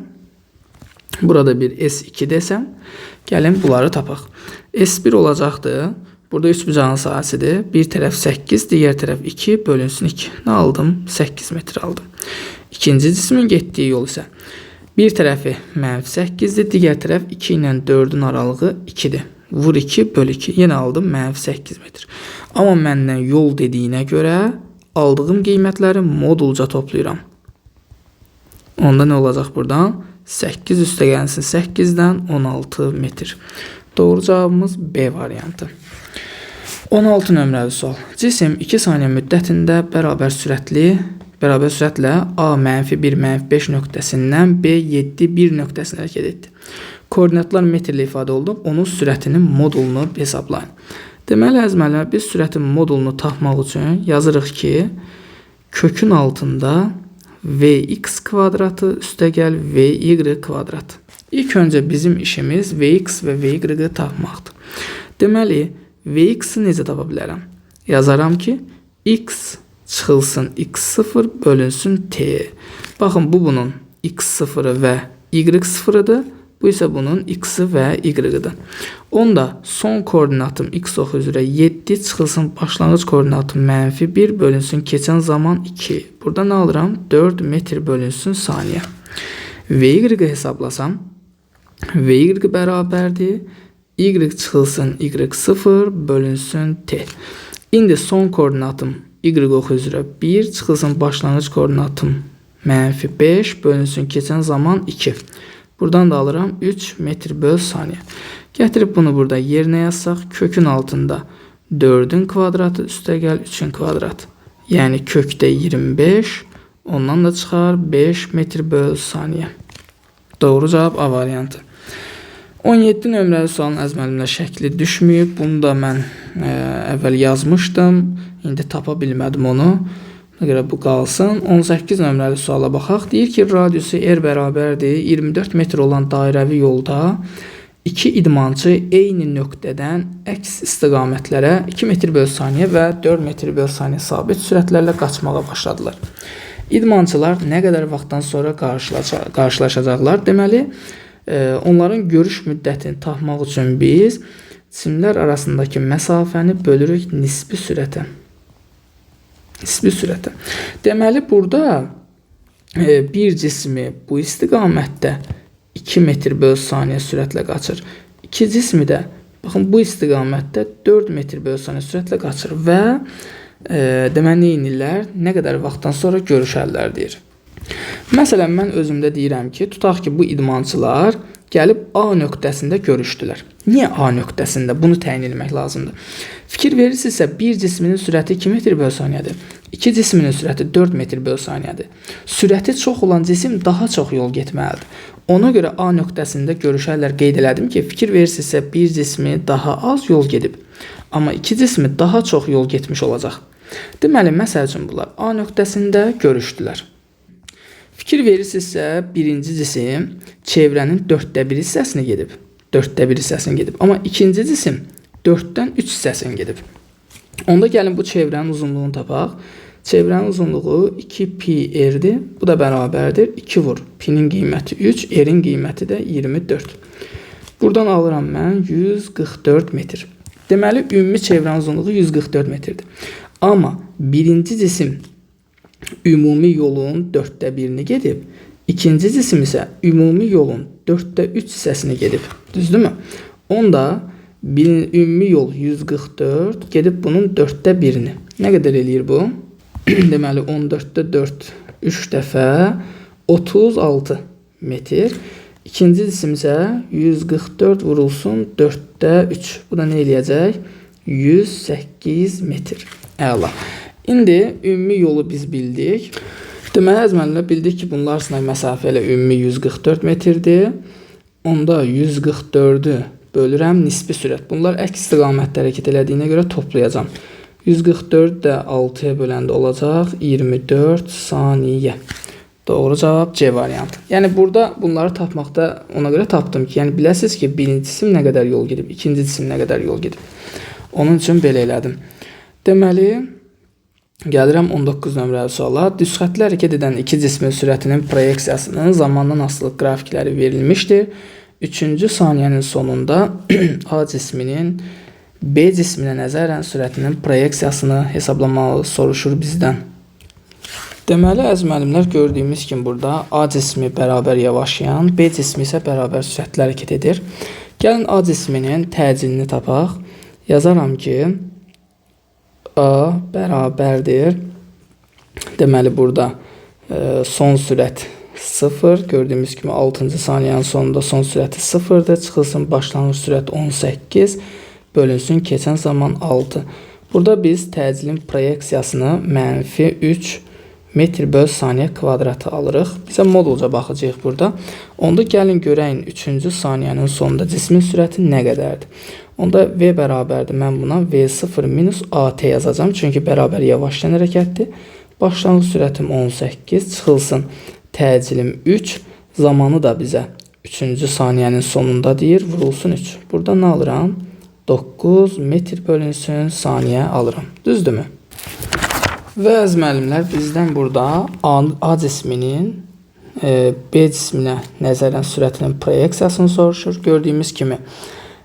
burada bir S2 desəm, gəlin bunları tapaq. S1 olacaqdır. Burada üçbucağın sahəsidir. Bir tərəf 8, digər tərəf 2, bölünsün 2. Nə aldım? 8 metr aldım. İkinci cismin getdiyi yol isə bir tərəfi mənfi 8-dir, digər tərəf 2 ilə 4-ün aralığı 2-dir. Vur 2, böl 2. Yenə aldım mənfi 8 metr. Amma məndən yol dediyinə görə aldığım qiymətləri modulca toplayıram. Onda nə olacaq buradan? 8 üstə gəlsin 8-dən 16 metr. Doğru cavabımız B variantı. 16 nömrəli sual. Cisim 2 saniyə müddətində bərabər sürətlə A -1, -5 nöqtəsindən B 7, 1 nöqtəsinə hərəkət etdi. Koordinatlar metrlə ifadə olunub, onun sürətinin modulunu hesablayın. Deməli, əziz müəllimlər, biz sürətin modulunu tapmaq üçün yazırıq ki, kökün altında Vx kvadratı üstəgəl Vy kvadratı. İlk öncə bizim işimiz Vx və Vy tapmaqdır. Deməli, Vx-i necə tapa bilərəm? Yazaram ki, x çıxılsın x0 bölünsün t. Baxın, bu bunun x0 və y0-ıdır. Bu isə bunun x-i və y-idir. Onda son koordinatım x oxu üzrə 7 çıxılsın başlanğıc koordinatım -1 bölünsün keçən zaman 2. Burada nə alıram? 4 metr bölünsün saniyə. Vy-i hesablasam, Vy bərabərdir. Y çıxılsın y0 bölünsün t. İndi son koordinatım y oxu üzrə 1 çıxılsın başlanğıc koordinatım -5 bölünsün keçən zaman 2. Buradan da alıram 3 metr böl saniyə. Gətirib bunu burada yerinə yazsaq, kökün altında 4-ün kvadratı üstəgəl 3-ün kvadratı. Yəni kökdə 25, ondan da çıxar 5 metr böl saniyə. Doğru cavab A variantı. 17 nömrəli sualın əziz müəllimlər şəkli düşməyib. Bunu da mən əvvəl yazmışdım. İndi tapa bilmədim onu. Ona görə bu qalsın. 18 nömrəli suala baxaq. Deyir ki, radiusu R bərabərdir 24 metr olan dairəvi yolda iki idmançı eyni nöqtədən əks istiqamətlərə 2 metr bölü saniyə və 4 metr bölü saniyə sabit sürətlərlə qaçmağa başladılar. İdmançılar nə qədər vaxtdan sonra qarşılaşacaqlar? Deməli, onların görüş müddətini tapmaq üçün biz cisimlər arasındakı məsafəni bölürük nisbi sürətə. Deməli, burada bir cismi bu istiqamətdə 2 metr bölü saniyə sürətlə qaçır. İki cismi də baxın bu istiqamətdə 4 metr bölü saniyə sürətlə qaçır və deməli neynirlər? Nə qədər vaxtdan sonra görüşərlər deyir. Məsələn, mən özümdə deyirəm ki, tutaq ki, bu idmançılar gəlib A nöqtəsində görüşdülər. Niyə A nöqtəsində? Bunu təyin etmək lazımdır. Fikir verirsinizsə, bir cisminin sürəti 2 metr bölü saniyədir. İki cisminin sürəti 4 metr bölü saniyədir. Sürəti çox olan cisim daha çox yol getməlidir. Ona görə A nöqtəsində görüşərlər qeyd elədim ki, fikir verirsinizsə, bir cismi daha az yol gedib. Amma iki cismi daha çox yol getmiş olacaq. Deməli, məsəl üçün bunlar A nöqtəsində görüşdülər. Fikir verirsinizsə, birinci cisim çevrənin 1/4 hissəsini gedib. 1/4 hissəsini gedib. Amma ikinci cisim 4-dən 3 hissəsini gedib. Onda gəlin bu çevrənin uzunluğunu tapaq. Çevrənin uzunluğu 2pi r-dir. Bu da bərabərdir 2 vur. Pi-nin qiyməti 3, r-in qiyməti də 24. Buradan alıram mən 144 metr. Deməli, ümumi çevrənin uzunluğu 144 metrdir. Amma birinci cisim ümumi yolun 1/4-ni gedib. İkinci cisim isə ümumi yolun 4/3 hissəsini gedib. Düzdürmü? Onda ümumi yol 144 gedib bunun 1/4-ni. Nə qədər eləyir bu? Deməli 14/4 3 dəfə 36 metr. İkinci cisim isə 144 vurulsun 4/3. Bu da nə eləyəcək? 108 metr. Əla. İndi ümumi yolu biz bildik. Deməli, əzmənlə bildik ki, bunlar arasındakı məsafə ilə ümumi 144 metrdir. Onda 144-ü bölürəm nisbi sürət. Bunlar əks istiqamətdə hərəkət elədiyinə görə toplayacağam. 144 də 6-ya böləndə olacaq 24 saniyə. Doğru cavab C variantı. Yəni burada bunları tapmaqda ona görə tapdım ki, yəni biləsiniz ki, birinci cisim nə qədər yol gedib, ikinci cisim nə qədər yol gedib. Onun üçün belə elədim. Deməli, gəlirəm 19 nömrəli suala. Düz xəttlə hərəkət edən iki cismin sürətinin proyeksiyasının zamandan asılı qrafikləri verilmişdir. 3-cü saniyənin sonunda A cisminin B cisminə nəzərən sürətinin proyeksiyasını hesablamalı soruşur bizdən. Deməli, əziz müəllimlər, gördüyümüz kimi burada A cismi bərabər yavaşlayan, B cismi isə bərabər sürətlə hərəkət edir. Gəlin A cisminin təcilini tapaq. Yazaram ki, A bərabərdir. Deməli, burada son sürət 0. Gördüyümüz kimi 6-cı saniyənin sonunda son sürəti 0-dır. Çıxılsın başlanğıc sürət 18. Bölünsün keçən zaman 6. Burada biz təcilin proyeksiyasını -3 metr bölü saniyə kvadratı alırıq. Bizə modulca baxacağıq burada. Onda gəlin görəyin 3-cü saniyənin sonunda cismin sürəti nə qədərdir? Onda V bərabərdir. Mən buna V0 minus AT yazacağım. Çünki bərabər yavaşlayan hərəkətdir. Başlanğıc sürətim 18. Çıxılsın təcilim 3. Zamanı da bizə 3-cü saniyənin sonunda deyir. Vurulsun 3. Burada nə alıram? 9 metr bölünsün saniyə alıram. Düzdürmü? Və əziz müəllimlər, bizdən burada A cisminin B cisminə nəzərən sürətinin proyeksiyasını soruşur. Gördüyümüz kimi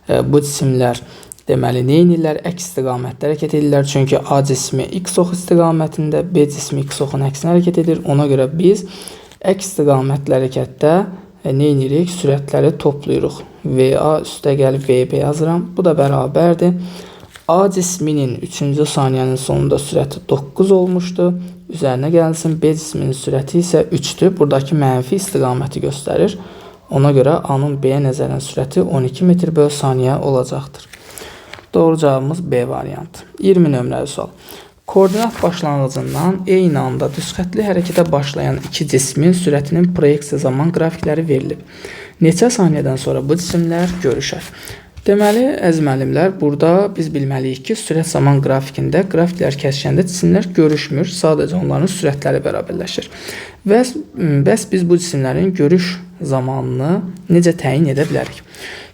bu cisimlər deməli nə edirlər? Əks istiqamətdə hərəkət edirlər. Çünki A cismi x ox istiqamətində, B cismi x oxun əksinə hərəkət edir. Ona görə biz əks istiqamətli hərəkətdə nə edirik? Sürətləri toplayırıq. VA üstə gəlib VB yazıram. Bu da bərabərdir. A cisminin 3-cü saniyənin sonunda sürəti 9 olmuşdu. Üzərinə gəlsin. B cisminin sürəti isə 3-dür. Buradakı mənfi istiqaməti göstərir. Ona görə A-nın B-yə nəzərən sürəti 12 metr bölü saniyə olacaqdır. Doğru cavabımız B variantı. 20 nömrəli sual. Koordinat başlanğıcından eyni anda düz xəttli hərəkətə başlayan iki cismin sürətinin proyeksiya zaman qrafikləri verilib. Neçə saniyədən sonra bu cisimlər görüşər? Deməli, əziz müəllimlər, burada biz bilməliyik ki, sürət zaman qrafikində qrafiklər kəsişəndə cisimlər görüşmür, sadəcə onların sürətləri bərabərləşir. Bəs biz bu cisimlərin görüş zamanını necə təyin edə bilərik?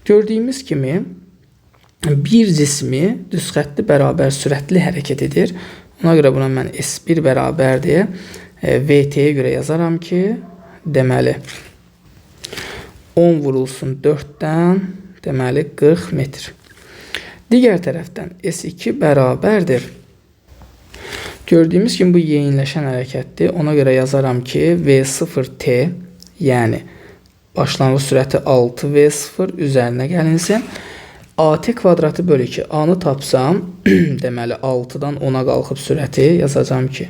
Gördüyümüz kimi, bir cismi düz xəttli bərabər sürətli hərəkət edir. Ona görə buna mən S1 bərabərdir. VT-yə görə yazaram ki, deməli, 10 vurulsun 4-dən, deməli 40 metr. Digər tərəfdən S2 bərabərdir. Gördüyümüz kimi bu yeyinləşən hərəkətdir. Ona görə yazaram ki, V0T, yəni başlanğıc sürəti 6V0 üzərinə gəlinsin. AT kvadratı bölü 2. A-nı tapsam, deməli 6-dan 10-a qalxıb sürəti yazacam ki,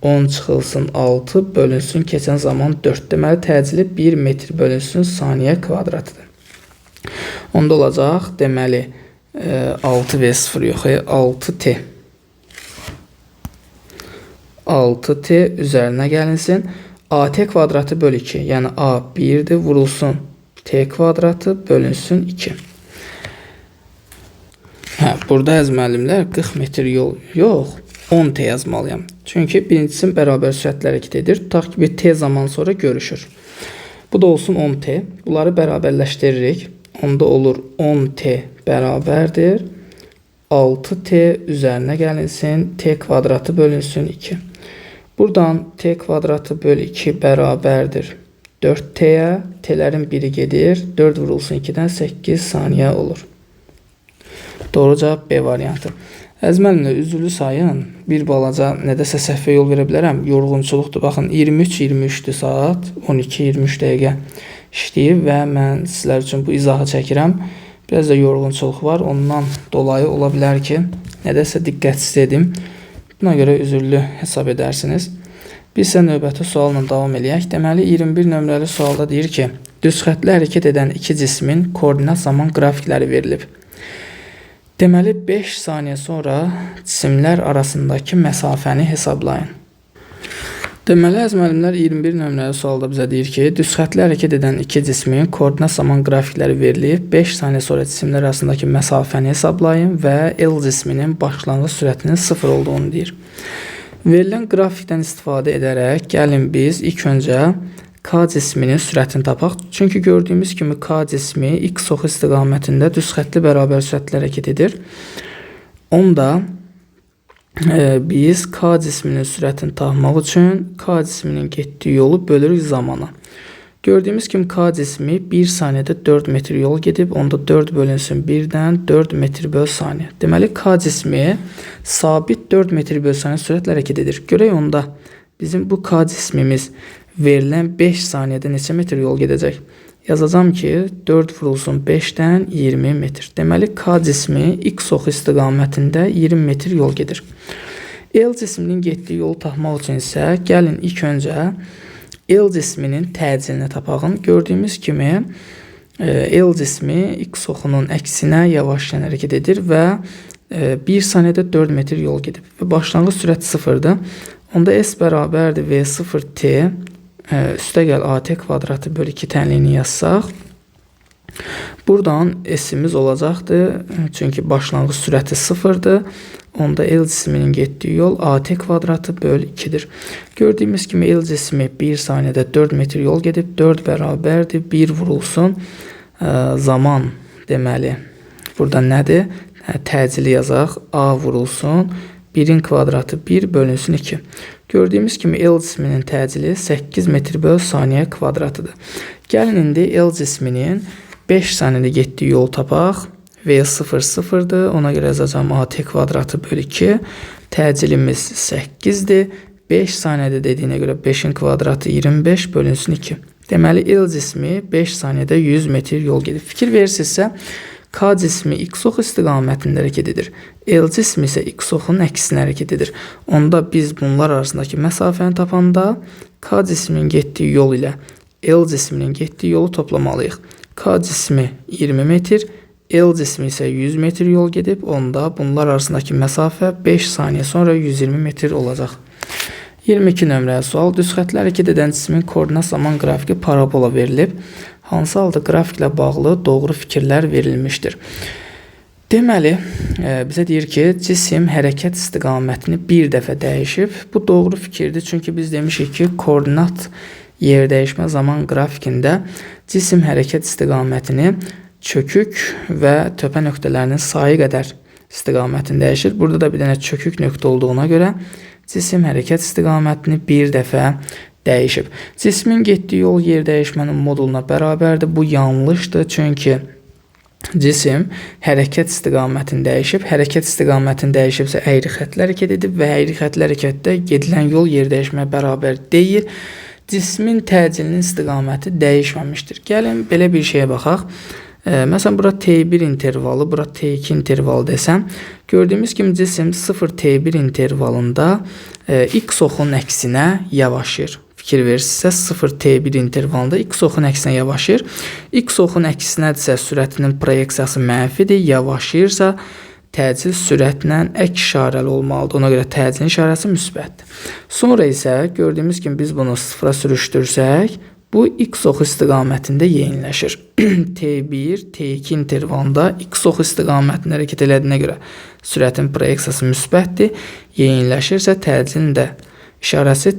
10 çıxılsın 6 bölünsün keçən zaman 4. Deməli təcili 1 metr bölünsün saniyə kvadratıdır. Onda olacaq, deməli 6V0 yox, 6T. 6T üzərinə gəlinsin. AT kvadratı bölü 2, yəni A 1-dir, vurulsun T kvadratı bölünsün 2. Burada əziz müəllimlər 40 metr yol yox, 10T yazmalıyam. Çünki birincisi bərabər sürətlə hərəkət edir. Tutaq ki, bir T zaman sonra görüşür. Bu da olsun 10T. Bunları bərabərləşdiririk. Onda olur 10T bərabərdir. 6T üzərinə gəlinsin. T kvadratı bölünsün 2. Buradan T kvadratı bölü 2 bərabərdir 4T-yə. T'lərin biri gedir. 4 vurulsun 2-dən 8 saniyə olur. Doğru cavab B variantı. Əziz müəllimlər, üzrlü sayın. Bir balaca nədəsə səhvə yol verə bilərəm. Yorğunçuluqdur. Baxın, 23:23-dür saat. 12:23 dəqiqə işləyib və mən sizlər üçün bu izahı çəkirəm. Biraz da yorğunçuluq var. Ondan dolayı ola bilər ki, nədəsə diqqətsiz edim. Buna görə üzrlü hesab edərsiniz. Biz isə növbəti sualla davam eləyək. Deməli, 21 nömrəli sualda deyir ki, düz xəttli hərəkət edən iki cismin koordinat zaman qrafikləri verilib. Deməli, 5 saniyə sonra cisimlər arasındakı məsafəni hesablayın. Deməli, əziz müəllimlər, 21 nömrəli sualda bizə deyir ki, düz xəttli hərəkət edən iki cismin koordinat zaman qrafikləri verilib. 5 saniyə sonra cisimlər arasındakı məsafəni hesablayın və L cisminin başlanğıc sürətinin 0 olduğunu deyir. Verilən qrafikdən istifadə edərək gəlin biz ilk öncə K cisminin sürətini tapaq. Çünki gördüyümüz kimi K cismi X ox istiqamətində düz xəttli bərabər sürətlə hərəkət edir. Onda biz K cisminin sürətini tapmaq üçün K cisminin getdiyi yolu bölürük zamana. Gördüyümüz kimi K cismi 1 saniyədə 4 metr yol gedib, onda 4 bölünsün 1-dən 4 metr böl saniyə. Deməli, K cismi sabit 4 metr böl saniyə sürətlə hərəkət edir. Görək onda bizim bu K cismimiz verilən 5 saniyədə neçə metr yol gedəcək? Yazacağım ki, 4 vurulsun 5-dən 20 metr. Deməli, K cismi X ox istiqamətində 20 metr yol gedir. L cisminin getdiyi yolu tapmaq üçün isə gəlin ilk öncə L cisminin təcilini tapağın. Gördüyümüz kimi L cismi X oxunun əksinə yavaşlayan hərəkət edir və 1 saniyədə 4 metr yol gedib və başlanğıc sürət 0-dır. Onda S bərabərdir V0T üstə gəl AT kvadratı bölü 2 tənliyini yazsaq, buradan S-imiz olacaqdır. Çünki başlanğıc sürəti 0-dır. Onda L cisminin getdiyi yol AT kvadratı bölü 2-dir. Gördüyümüz kimi L cismi 1 saniyədə 4 metr yol gedib. 4 bərabərdir. 1 vurulsun zaman, deməli, burada nədir? Təcili yazaq. A vurulsun 1-in kvadratı 1 bölünsün 2. Gördüyümüz kimi L cisminin təcili 8 metr böl saniyə kvadratıdır. Gəlin indi L cisminin 5 saniyədə getdiyi yol tapaq. V0 0-dır. Ona görə yazacağım AT kvadratı bölü 2. Təcilimiz 8-dir. 5 saniyədə dediyinə görə 5-in kvadratı 25 bölünsün 2. Deməli, L cismi 5 saniyədə 100 metr yol gedib. Fikir verirsinizsə, K cismi X ox istiqamətində hərəkət edir. L cismi isə X oxun əksinə hərəkət edir. Onda biz bunlar arasındakı məsafəni tapanda K cisminin getdiyi yol ilə L cisminin getdiyi yolu toplamalıyıq. K cismi 20 metr, L cismi isə 100 metr yol gedib. Onda bunlar arasındakı məsafə 5 saniyə sonra 120 metr olacaq. 22 nömrəli sual. Düz xəttli hərəkət edən cismin koordinat zaman qrafiki parabola verilib. hansı halda qrafiklə bağlı doğru fikirlər verilmişdir. Deməli, bizə deyir ki, cisim hərəkət istiqamətini bir dəfə dəyişib. Bu doğru fikirdir, çünki biz demişik ki, koordinat yer dəyişmə zaman qrafikində cisim hərəkət istiqamətini çökük və töpə nöqtələrinin sayı qədər istiqamətini dəyişir. Burada da bir dənə çökük nöqtə olduğuna görə cisim hərəkət istiqamətini bir dəfə dəyişib. Cismin getdiyi yol yer dəyişmənin moduluna bərabərdir. Bu yanlışdır, çünki cisim hərəkət istiqamətini dəyişib. Hərəkət istiqamətini dəyişibsə əyri xəttlə hərəkət edib və əyri xəttlə hərəkətdə gedilən yol yer dəyişməyə bərabər deyil. Cismin təcilinin istiqaməti dəyişməmişdir. Gəlin belə bir şeyə baxaq. Məsələn, bura T1 intervalı, bura T2 intervalı desəm, gördüyümüz kimi cisim 0-T1 intervalında x oxunun əksinə yavaşır. Fikir verirsinizsə 0-T1 intervalında x oxun əksinə yavaşır. X oxun əksinədirsə sürətinin proyeksiyası mənfidir. Yavaşırsa təcil sürətlə əks işarəli olmalıdır. Ona görə təcilin işarəsi müsbətdir. Sonra isə gördüyümüz kimi biz bunu sıfıra sürüşdürsək, bu x oxu istiqamətində yeniləşir. T1, T2 intervalında x oxu istiqamətində hərəkət elədiyinə görə sürətin proyeksiyası müsbətdir. Yeniləşirsə təcilin də işarəsi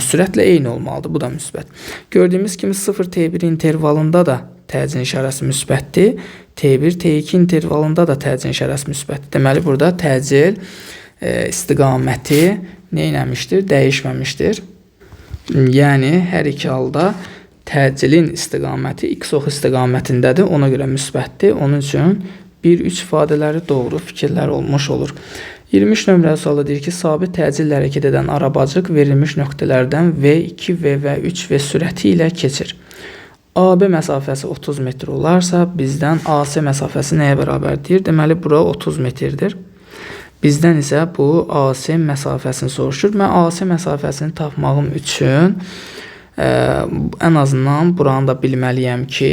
sürətlə eyni olmalıdır. Bu da müsbət. Gördüyümüz kimi 0-T1 intervalında da təcilin işarəsi müsbətdir. T1, T2 intervalında da təcilin işarəsi müsbətdir. Deməli, burada təcil istiqaməti nə etməmişdir? Dəyişməmişdir. Yəni, hər iki halda təcilin istiqaməti x oxu istiqamətindədir. Ona görə müsbətdir. Onun üçün 1-3 ifadələri doğru fikirlər olmuş olur. 23 nömrəli sualda deyir ki, sabit təcillə hərəkət edən arabacıq verilmiş nöqtələrdən V2, V və 3V sürəti ilə keçir. AB məsafəsi 30 metr olarsa, bizdən AC məsafəsi nəyə bərabərdir? Deməli, bura 30 metrdir. Bizdən isə bu AC məsafəsini soruşur. Mən AC məsafəsini tapmağım üçün ən azından buranı da bilməliyəm ki,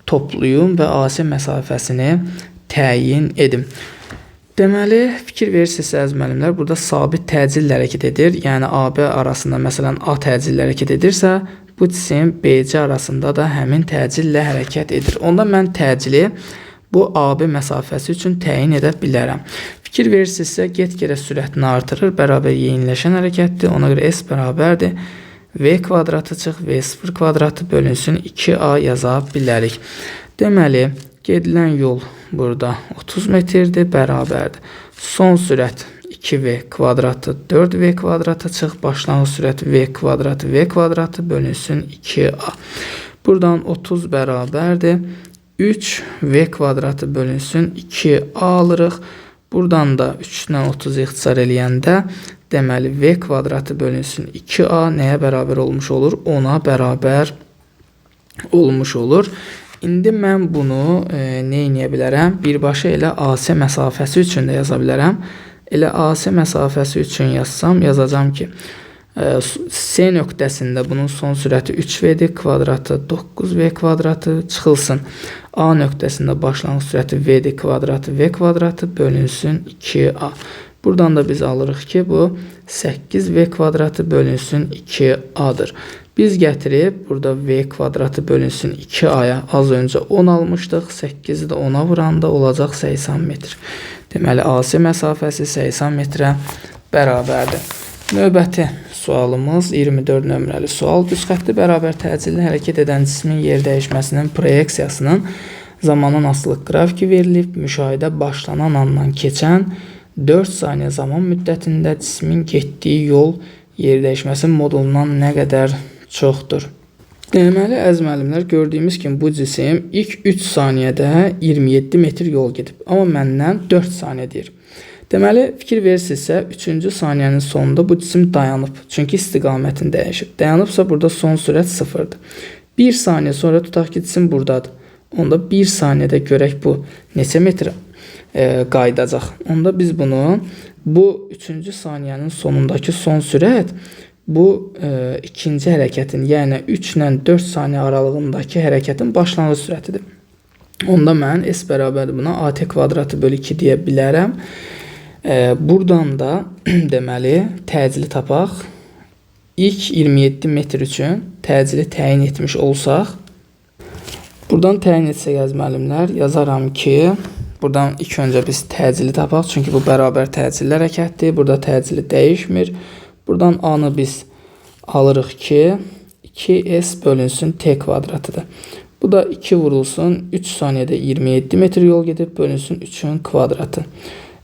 toplayım və AC məsafəsini təyin edim. Deməli, fikir verirsinizsə əziz müəllimlər, burada sabit təcillə hərəkət edir. Yəni, AB arasında, məsələn, A təcillə hərəkət edirsə, bu cisim BC arasında da həmin təcillə hərəkət edir. Onda mən təcili bu AB məsafəsi üçün təyin edə bilərəm. Fikir verirsinizsə, get-gedə sürətini artırır, bərabər yeniləşən hərəkətdir. Ona görə S bərabərdir. V kvadratı çıx, V0 kvadratı bölünsün 2A yaza bilərik. Deməli, gedilən yol burada 30 metrdir, bərabərdir. Son sürət 2V kvadratı 4V kvadratı çıx, başlanğıc sürət V kvadratı bölünsün 2A. Buradan 30 bərabərdir. 3V kvadratı bölünsün 2A alırıq. Buradan da 3-dən 30 ixtisar eləyəndə deməli V kvadratı bölünsün 2A nəyə bərabər olmuş olur? 10-a bərabər olmuş olur. İndi mən bunu nə edə bilərəm? Birbaşa elə AC məsafəsi üçün də yaza bilərəm. Elə AC məsafəsi üçün yazsam, yazacağam ki, C nöqtəsində bunun son sürəti 3V'dir, kvadratı 9V kvadratı çıxılsın. A nöqtəsində başlanğıc sürəti V'dir, kvadratı V kvadratı bölünsün 2A. Buradan da biz alırıq ki, bu 8V kvadratı bölünsün 2A'dır. Biz gətirib burada V kvadratı bölünsün 2A'ya az öncə 10 almışdıq. 8-i də 10'a vuranda olacaq 80 metr. Deməli, AC məsafəsi 80 metrə bərabərdir. Növbəti sualımız 24 nömrəli sual. Düz xəttli bərabər təcilli hərəkət edən cismin yer dəyişməsinin proyeksiyasının zamanın asılıq qrafiki verilib. Müşahidə başlanan andan keçən 4 saniyə zaman müddətində cismin getdiyi yol yer dəyişməsi modulundan nə qədər çoxdur? Deməli, əziz müəllimlər, gördüyümüz kimi bu cisim ilk 3 saniyədə 27 metr yol gedib. Amma məndən 4 saniyə deyir. Deməli, fikir verirsinizsə, 3-cü saniyənin sonunda bu cisim dayanıb. Çünki istiqamətini dəyişib. Dayanıbsa burada son sürət 0'dır. 1 saniyə sonra tutaq ki, cisim buradadır. Onda 1 saniyədə görək bu neçə metr qaydacaq. Onda biz bunu, bu 3-cü saniyənin sonundakı son sürət, bu ikinci hərəkətin, yəni 3 ilə 4 saniyə aralığındakı hərəkətin başlanğıc sürətidir. Onda mən S bərabərdir buna AT kvadratı bölü 2 deyə bilərəm. Buradan da deməli təcili tapaq. İlk 27 metr üçün təcili təyin etmiş olsaq, Buradan təyin etsək əziz müəllimlər, yazaram ki, buradan ilk öncə biz təcili tapaq, çünki bu bərabər təcilli hərəkətdir. Burada təcili dəyişmir. Buradan A-nı biz alırıq ki, 2S bölünsün T kvadratıdır. Bu da 2 vurulsun 3 saniyədə 27 metr yol gedib, bölünsün 3-ün kvadratı.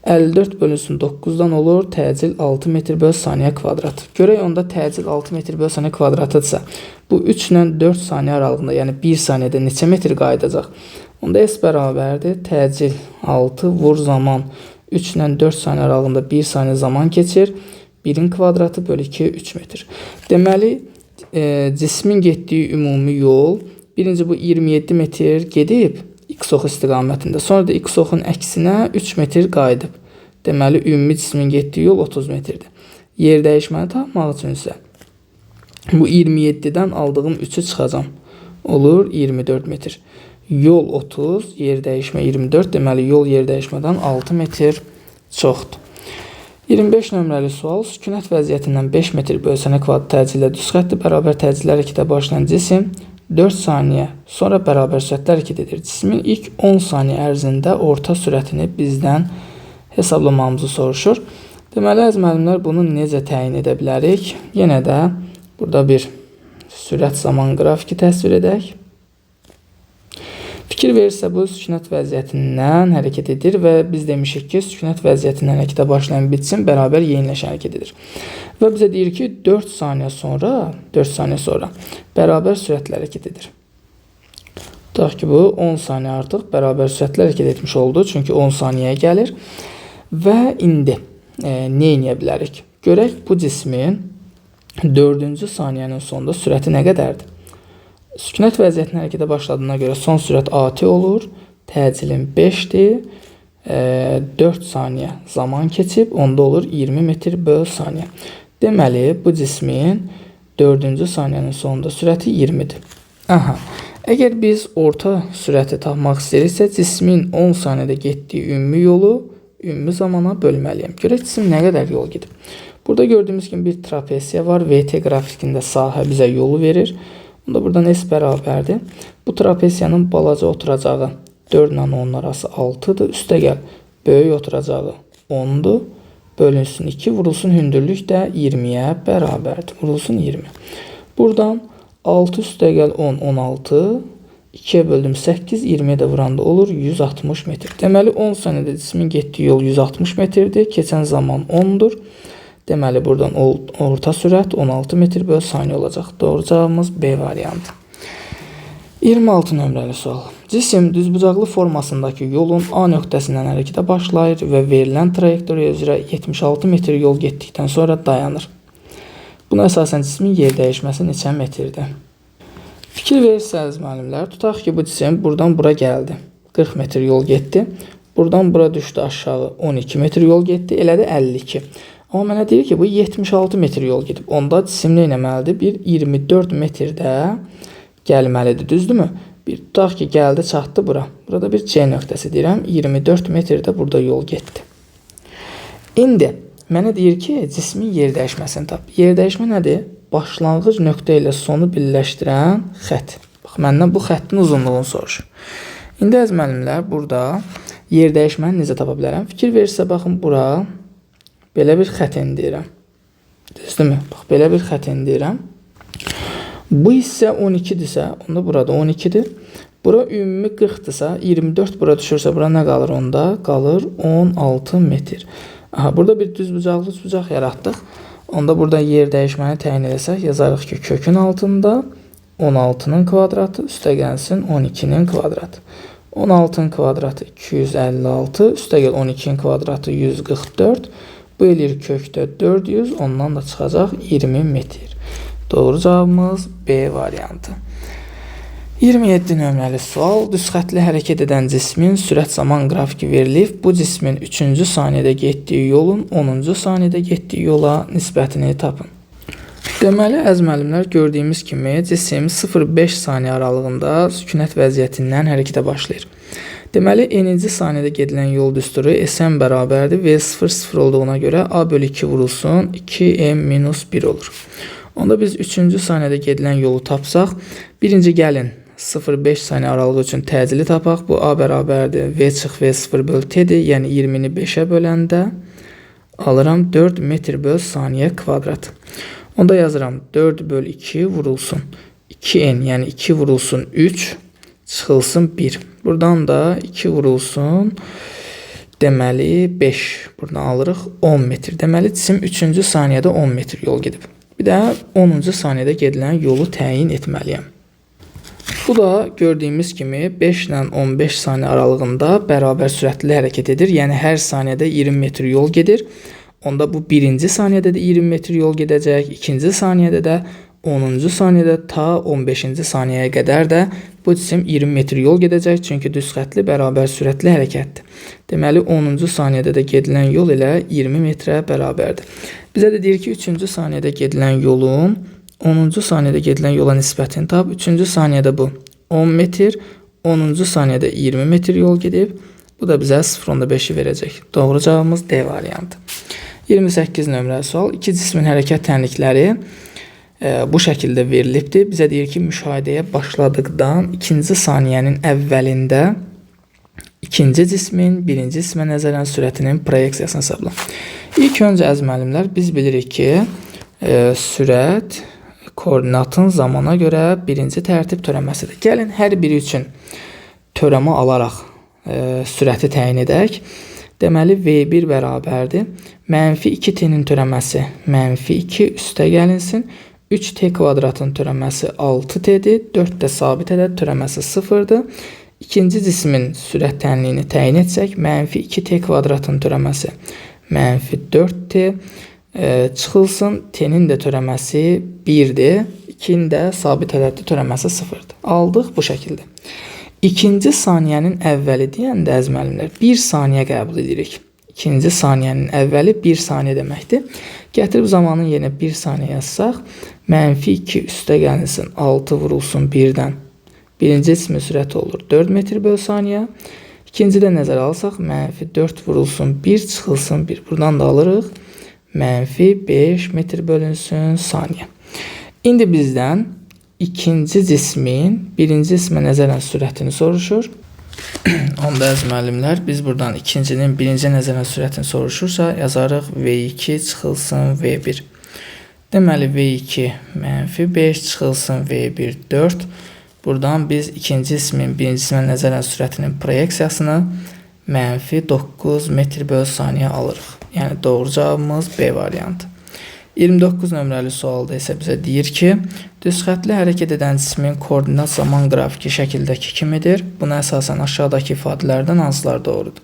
54 bölünsün 9-dan olur, təcil 6 metr böl saniyə kvadratı. Görək onda təcil 6 metr böl saniyə kvadratıdırsa, bu 3 ilə 4 saniyə aralığında, yəni 1 saniyədə neçə metr qayıdacaq? Onda S bərabərdir, təcil 6 vur zaman 3 ilə 4 saniyə aralığında 1 saniyə zaman keçir. 1-in kvadratı bölü 2, 3 metr. Deməli, cismin getdiyi ümumi yol, birinci bu 27 metr gedib, X oxu istiqamətində. Sonra da X oxun əksinə 3 metr qayıdıb. Deməli, ümumi cismin getdiyi yol 30 metrdir. Yer dəyişməni tapmaq üçün isə bu 27-dən aldığım 3-ü çıxacam. Olur 24 metr. Yol 30, yer dəyişmə 24. Deməli, yol yer dəyişmədən 6 metr çoxdur. 25 nömrəli sual. Sükunət vəziyyətindən 5 metr bölsənə kvadrat təcillə düz xəttli bərabər təcilli hərəkətə başlayan cisim 4 saniyə sonra bərabər sürətlə hərəkət edir. Cismin ilk 10 saniyə ərzində orta sürətini bizdən hesablamamızı soruşur. Deməli, əziz müəllimlər, bunu necə təyin edə bilərik? Yenə də burada bir sürət zaman qrafiki təsvir edək. Fikir verirsə, bu sükunət vəziyyətindən hərəkət edir və biz demişik ki, sükunət vəziyyətindən hərəkətə başlayan bir cisim bərabər yeniləşən hərəkət edir. Və bizə deyir ki, 4 saniyə sonra bərabər sürətlə hərəkət edir. Tutaq ki, bu 10 saniyə artıq bərabər sürətlə hərəkət etmiş oldu, çünki 10 saniyəyə gəlir. Və indi nə edə bilərik? Görək, bu cismin 4-cü saniyənin sonunda sürəti nə qədərdir? Sükunət vəziyyətindən hərəkətə başladığına görə son sürət AT olur. Təcilin 5-dir. 4 saniyə zaman keçib, onda olur 20 metr böl saniyə. Deməli, bu cismin 4-cü saniyənin sonunda sürəti 20-dir. Əgər biz orta sürəti tapmaq istəyiriksə, cismin 10 saniyədə getdiyi ümumi yolu ümumi zamana bölməliyəm. Görək, cisim nə qədər yol gedib. Burada gördüyümüz kimi bir trapesiya var. VT qrafikində sahə bizə yolu verir. Onda buradan S bərabərdir. Bu trapesiyanın balaca oturacağı 4 ilə 10 arası 6-dır. Üstə gəl, böyük oturacağı 10-dur. Bölünsün 2, vurulsun hündürlük də 20-yə bərabərdir. Vurulsun 20. Buradan 6 üstə gəl 10, 16. 2-yə böldüm 8, 20-yə də vuranda olur 160 metr. Deməli, 10 saniyədə cismin getdiyi yol 160 metrdir. Keçən zaman 10-dur. Deməli, buradan orta sürət 16 metr böl saniyə olacaq. Doğru cavabımız B variantı. 26 nömrəli sual. Cisim düzbucaqlı formasındakı yolun A nöqtəsindən hərəkətə başlayır və verilən trayektoriya üzrə 76 metr yol getdikdən sonra dayanır. Buna əsasən cismin yer dəyişməsi neçə metrdir? Fikir verirsəniz müəllimlər, tutaq ki, bu cisim buradan bura gəldi. 40 metr yol getdi. Buradan bura düşdü aşağı 12 metr yol getdi. Elədi 52. Amma mənə deyir ki, bu 76 metr yol gedib. Onda cisim nə etməlidir? Bir 24 metrdə gəlməlidir, düzdürmü? Bir tutaq ki, gəldi, çatdı bura. Burada bir C nöqtəsi deyirəm. 24 metrdə burada yol getdi. İndi mənə deyir ki, cismin yer dəyişməsini tap. Yer dəyişmə nədir? Başlanğıc nöqtə ilə sonu birləşdirən xətt. Bax, məndən bu xəttin uzunluğunu soruşur. İndi əziz müəllimlər, burada yer dəyişməni necə tapa bilərəm? Fikir verirsə, baxın, bura belə bir xət endirirəm. Düzdürmü? Bax, belə bir xət endirirəm. Bu hissə 12-dirsə, onda burada 12-dir. Bura ümumi 40-dırsa, 24 bura düşürsə, bura nə qalır onda? Qalır 16 metr. Burada bir düzbucaq yaratdıq. Onda burada yer dəyişməni təyin edəsək, yazarıq ki, kökün altında 16-nın kvadratı, üstə gəlsin 12-nin kvadratı. 16-nın kvadratı 256, üstə gəl 12-nin kvadratı 144. Bu eləyir kökdə 400, ondan da çıxacaq 20 metr. Doğru cavabımız B variantı. 27 nömrəli sual. Düz xətli hərəkət edən cismin sürət zaman qrafiki verilib. Bu cismin 3-cü saniyədə getdiyi yolun 10-cu saniyədə getdiyi yola nisbətini tapın. Deməli, əziz müəllimlər, gördüyümüz kimi cisim 0-5 saniyə aralığında sükunət vəziyyətindən hərəkətə başlayır. Deməli, n-ci saniyədə gedilən yol düsturu S-n bərabərdir. V0 olduğuna görə A bölü 2 vurulsun 2m-1 olur. Onda biz 3-cü saniyədə gedilən yolu tapsaq, birinci gəlin 0-5 saniyə aralığı üçün təcili tapaq. Bu A bərabərdir. V çıx V0 böl T'dir. Yəni 20-ni 5-ə böləndə alıram 4 metr böl saniyə kvadrat. Onda yazıram 4 böl 2 vurulsun 2n, yəni 2 vurulsun 3 çıxılsın 1. Buradan da 2 vurulsun deməli 5. Buradan alırıq 10 metr. Deməli cisim 3-cü saniyədə 10 metr yol gedib. Bir də 10-cu saniyədə gedilən yolu təyin etməliyəm. Bu da gördüyümüz kimi 5 ilə 15 saniyə aralığında bərabər sürətli hərəkət edir. Yəni hər saniyədə 20 metr yol gedir. Onda bu birinci saniyədə də 20 metr yol gedəcək. İkinci saniyədə də 10-cu saniyədə ta 15-ci saniyəyə qədər də bu cisim 20 metr yol gedəcək. Çünki düz xətli bərabər sürətli hərəkətdir. Deməli 10-cu saniyədə də gedilən yol ilə 20 metrə bərabərdir. Bizə də deyir ki, 3-cü saniyədə gedilən yolun 10-cu saniyədə gedilən yola nisbətini tap. 3-cü saniyədə bu 10 metr, 10-cu saniyədə 20 metr yol gedib. Bu da bizə 0.5-i verəcək. Doğru cavabımız D variantı. 28 nömrəli sual. İki cismin hərəkət tənlikləri bu şəkildə verilibdir. Bizə deyir ki, müşahidəyə başladıqdan ikinci saniyənin əvvəlində ikinci cismin birinci cismə nəzərən sürətinin proyeksiyasını hesabla. İlk öncə əziz müəllimlər, biz bilirik ki, sürət koordinatın zamana görə birinci tərtib törəməsidir. Gəlin hər biri üçün törəmə alaraq sürəti təyin edək. Deməli V1 bərabərdir. -2t-nin törəməsi -2 üstə gəlinsin. 3t kvadratın törəməsi 6t-dir. 4 də sabit ədəd törəməsi 0-dır. İkinci cismin sürət tənliyini təyin etsək, -2t kvadratın törəməsi -4t çıxılsın. T-nin də törəməsi 1-dir. 2-nin də sabit ədədli törəməsi 0-dır. Aldıq bu şəkildə. İkinci saniyənin əvvəli deyəndə əziz müəllimlər 1 saniyə qəbul edirik. İkinci saniyənin əvvəli 1 saniyə deməkdir. Gətirib zamanın yenə 1 saniyə yazsaq, -2 üstə gəlinsin 6 vurulsun 1-dən. Birinci cismin sürəti olur 4 metr böl saniyə. İkincidə nəzərə alsaq, -4 vurulsun 1 çıxılsın 1. Buradan da alırıq -5 metr bölünsün saniyə. İndi bizdən ikinci cismin birinci cismə nəzərən sürətini soruşur. Onda əziz müəllimlər, biz buradan ikincinin birinci nəzərən sürətini soruşursa, yazarıq V2 çıxılsın V1. Deməli V2 -5 çıxılsın V1 4. Buradan biz ikinci cismin birinci cismə nəzərən sürətinin proyeksiyasını -9 metr böl saniyə alırıq. Yəni doğru cavabımız B variantı. 29 nömrəli sualda isə bizə deyir ki, düz xətli hərəkət edən cismin koordinat zaman qrafiki şəkildəki kimidir. Buna əsasən aşağıdakı ifadələrdən hansılar doğrudur?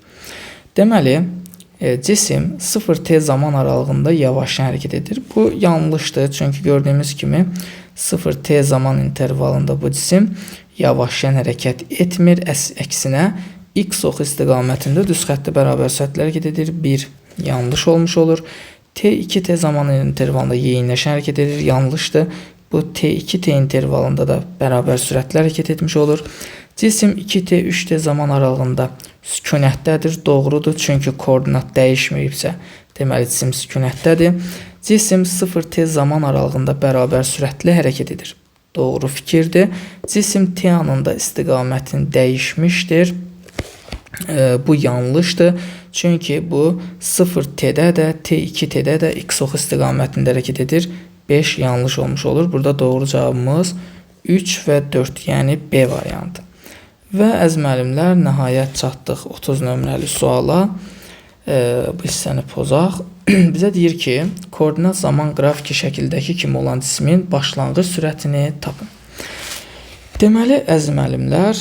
Deməli, cisim 0t zaman aralığında yavaşça hərəkət edir. Bu yanlışdır, çünki gördüyümüz kimi 0t zaman intervalında bu cisim yavaşça hərəkət etmir. Əksinə, x ox istiqamətində düz xətli bərabər sürətlə hərəkət edir. 1 yanlış olmuş olur. T2t zaman intervalında yeyinləşən hərəkət edir. Yanlışdır. Bu T2t intervalında da bərabər sürətlə hərəkət etmiş olur. Cisim 2t, 3t zaman aralığında sükunətdədir. Doğrudur, çünki koordinat dəyişməyibsə, deməli cisim sükunətdədir. Cisim 0t zaman aralığında bərabər sürətlə hərəkət edir. Doğru fikirdir. Cisim t anında istiqamətini dəyişmişdir. Bu yanlışdır. Çünki bu 0t-də də, t2t-də də x ox istiqamətində hərəkət edir. 5 yanlış olmuş olur. Burada doğru cavabımız 3 və 4, yəni B variantı. Və əziz müəllimlər, nəhayət çatdıq 30 nömrəli suala. Bu hissəni pozaq. Bizə deyir ki, koordinat zaman qrafiki şəkildəki kimi olan cismin başlanğıc sürətini tapın. Deməli, əziz müəllimlər,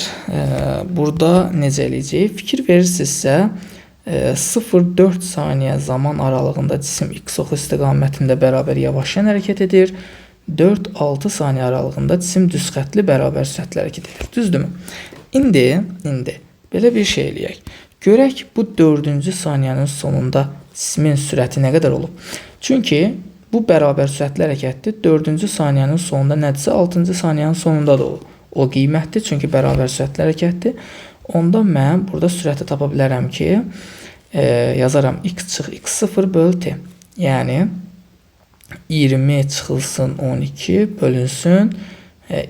burada necə eləyəcəyik? Fikir verirsinizsə, 0-4 saniyə zaman aralığında cisim x ox istiqamətində bərabər yavaşlayan hərəkət edir. 4-6 saniyə aralığında cisim düz xətli bərabər sürətlə hərəkət edir. Düzdürmü? İndi belə bir şey eləyək. Görək bu 4-cü saniyənin sonunda cismin sürəti nə qədər olub? Çünki bu bərabər sürətli hərəkətdir. 4-cü saniyənin sonunda nədirsə 6-cı saniyənin sonunda da olur. O qiymətdir, çünki bərabər sürətli hərəkətdir. Onda mən burada sürəti tapa bilərəm ki, yazaram x çıx x0 böl t. Yəni 20 çıxılsın 12 bölünsün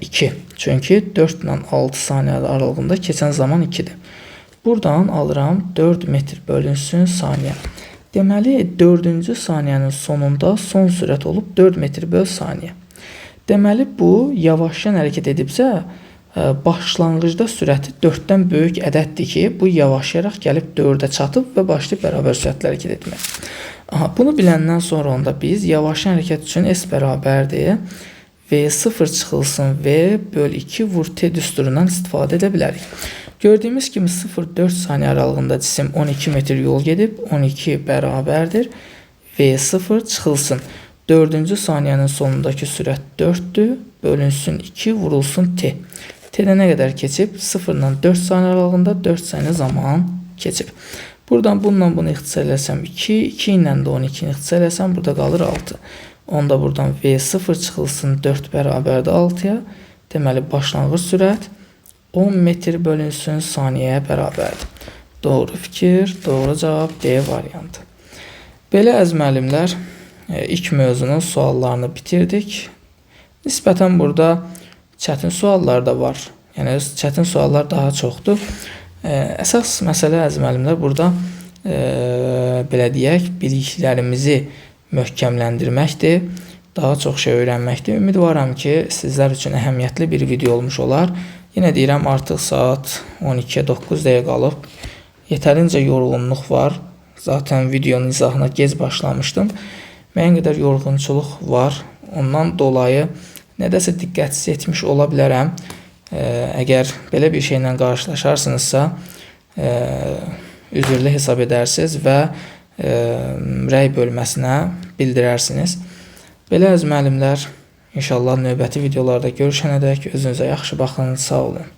2. Çünki 4 ilə 6 saniyə aralığında keçən zaman 2-dir. Buradan alıram 4 metr bölünsün saniyə. Deməli 4-cü saniyənin sonunda son sürət olub 4 metr böl saniyə. Deməli bu yavaşdan hərəkət edibsə, başlanğıcda sürəti 4-dən böyük ədəddir ki, bu yavaşlayaraq gəlib 4-ə çatıb və başlayıb bərabər sürətlə hərəkət etmək. Bunu biləndən sonra onda biz yavaşlayan hərəkət üçün S bərabərdir V0 çıxılsın V böl 2 vur T düsturundan istifadə edə bilərik. Gördüyümüz kimi 0-4 saniyə aralığında cisim 12 metr yol gedib, 12 bərabərdir V0 çıxılsın. 4-cü saniyənin sonundakı sürət 4-dür, bölünsün 2, vurulsun T. T-də nə qədər keçib? 0-dan 4 saniyə aralığında 4 saniyə zaman keçib. Buradan bununla bunu ixtisar eləsəm 2, 2 ilə də 12-ni ixtisar eləsəm burada qalır 6. Onda buradan V0 çıxılsın 4 bərabərdir 6-ya. Deməli başlanğıc sürət 10 metr bölünsün saniyəyə bərabərdir. Doğru fikir, doğru cavab D variantı. Belə əziz müəllimlər, ilk mövzunun suallarını bitirdik. Nisbətən burada çətin suallar da var. Yəni çətin suallar daha çoxdur. Əsas məsələ əziz müəllimlər burada belə deyək, biliklərimizi möhkəmləndirməkdir. Daha çox şey öyrənməkdir. Ümidvaram ki, sizlər üçün əhəmiyyətli bir video olmuş olar. Yenə deyirəm, artıq saat 12-yə 9 dəqiqə qalıb. Yetərincə yorğunluq var. Zaten videonun izahına gec başlamışdım. Müəyyən qədər yorğunçuluq var. Ondan dolayı nədəsə diqqətsiz etmiş ola bilərəm. Əgər belə bir şeylə qarşılaşarsınızsa, üzrlü hesab edərsiniz və rəy bölməsinə bildirərsiniz. Belə əziz müəllimlər, inşallah növbəti videolarda görüşənədək özünüzə yaxşı baxın, sağ olun.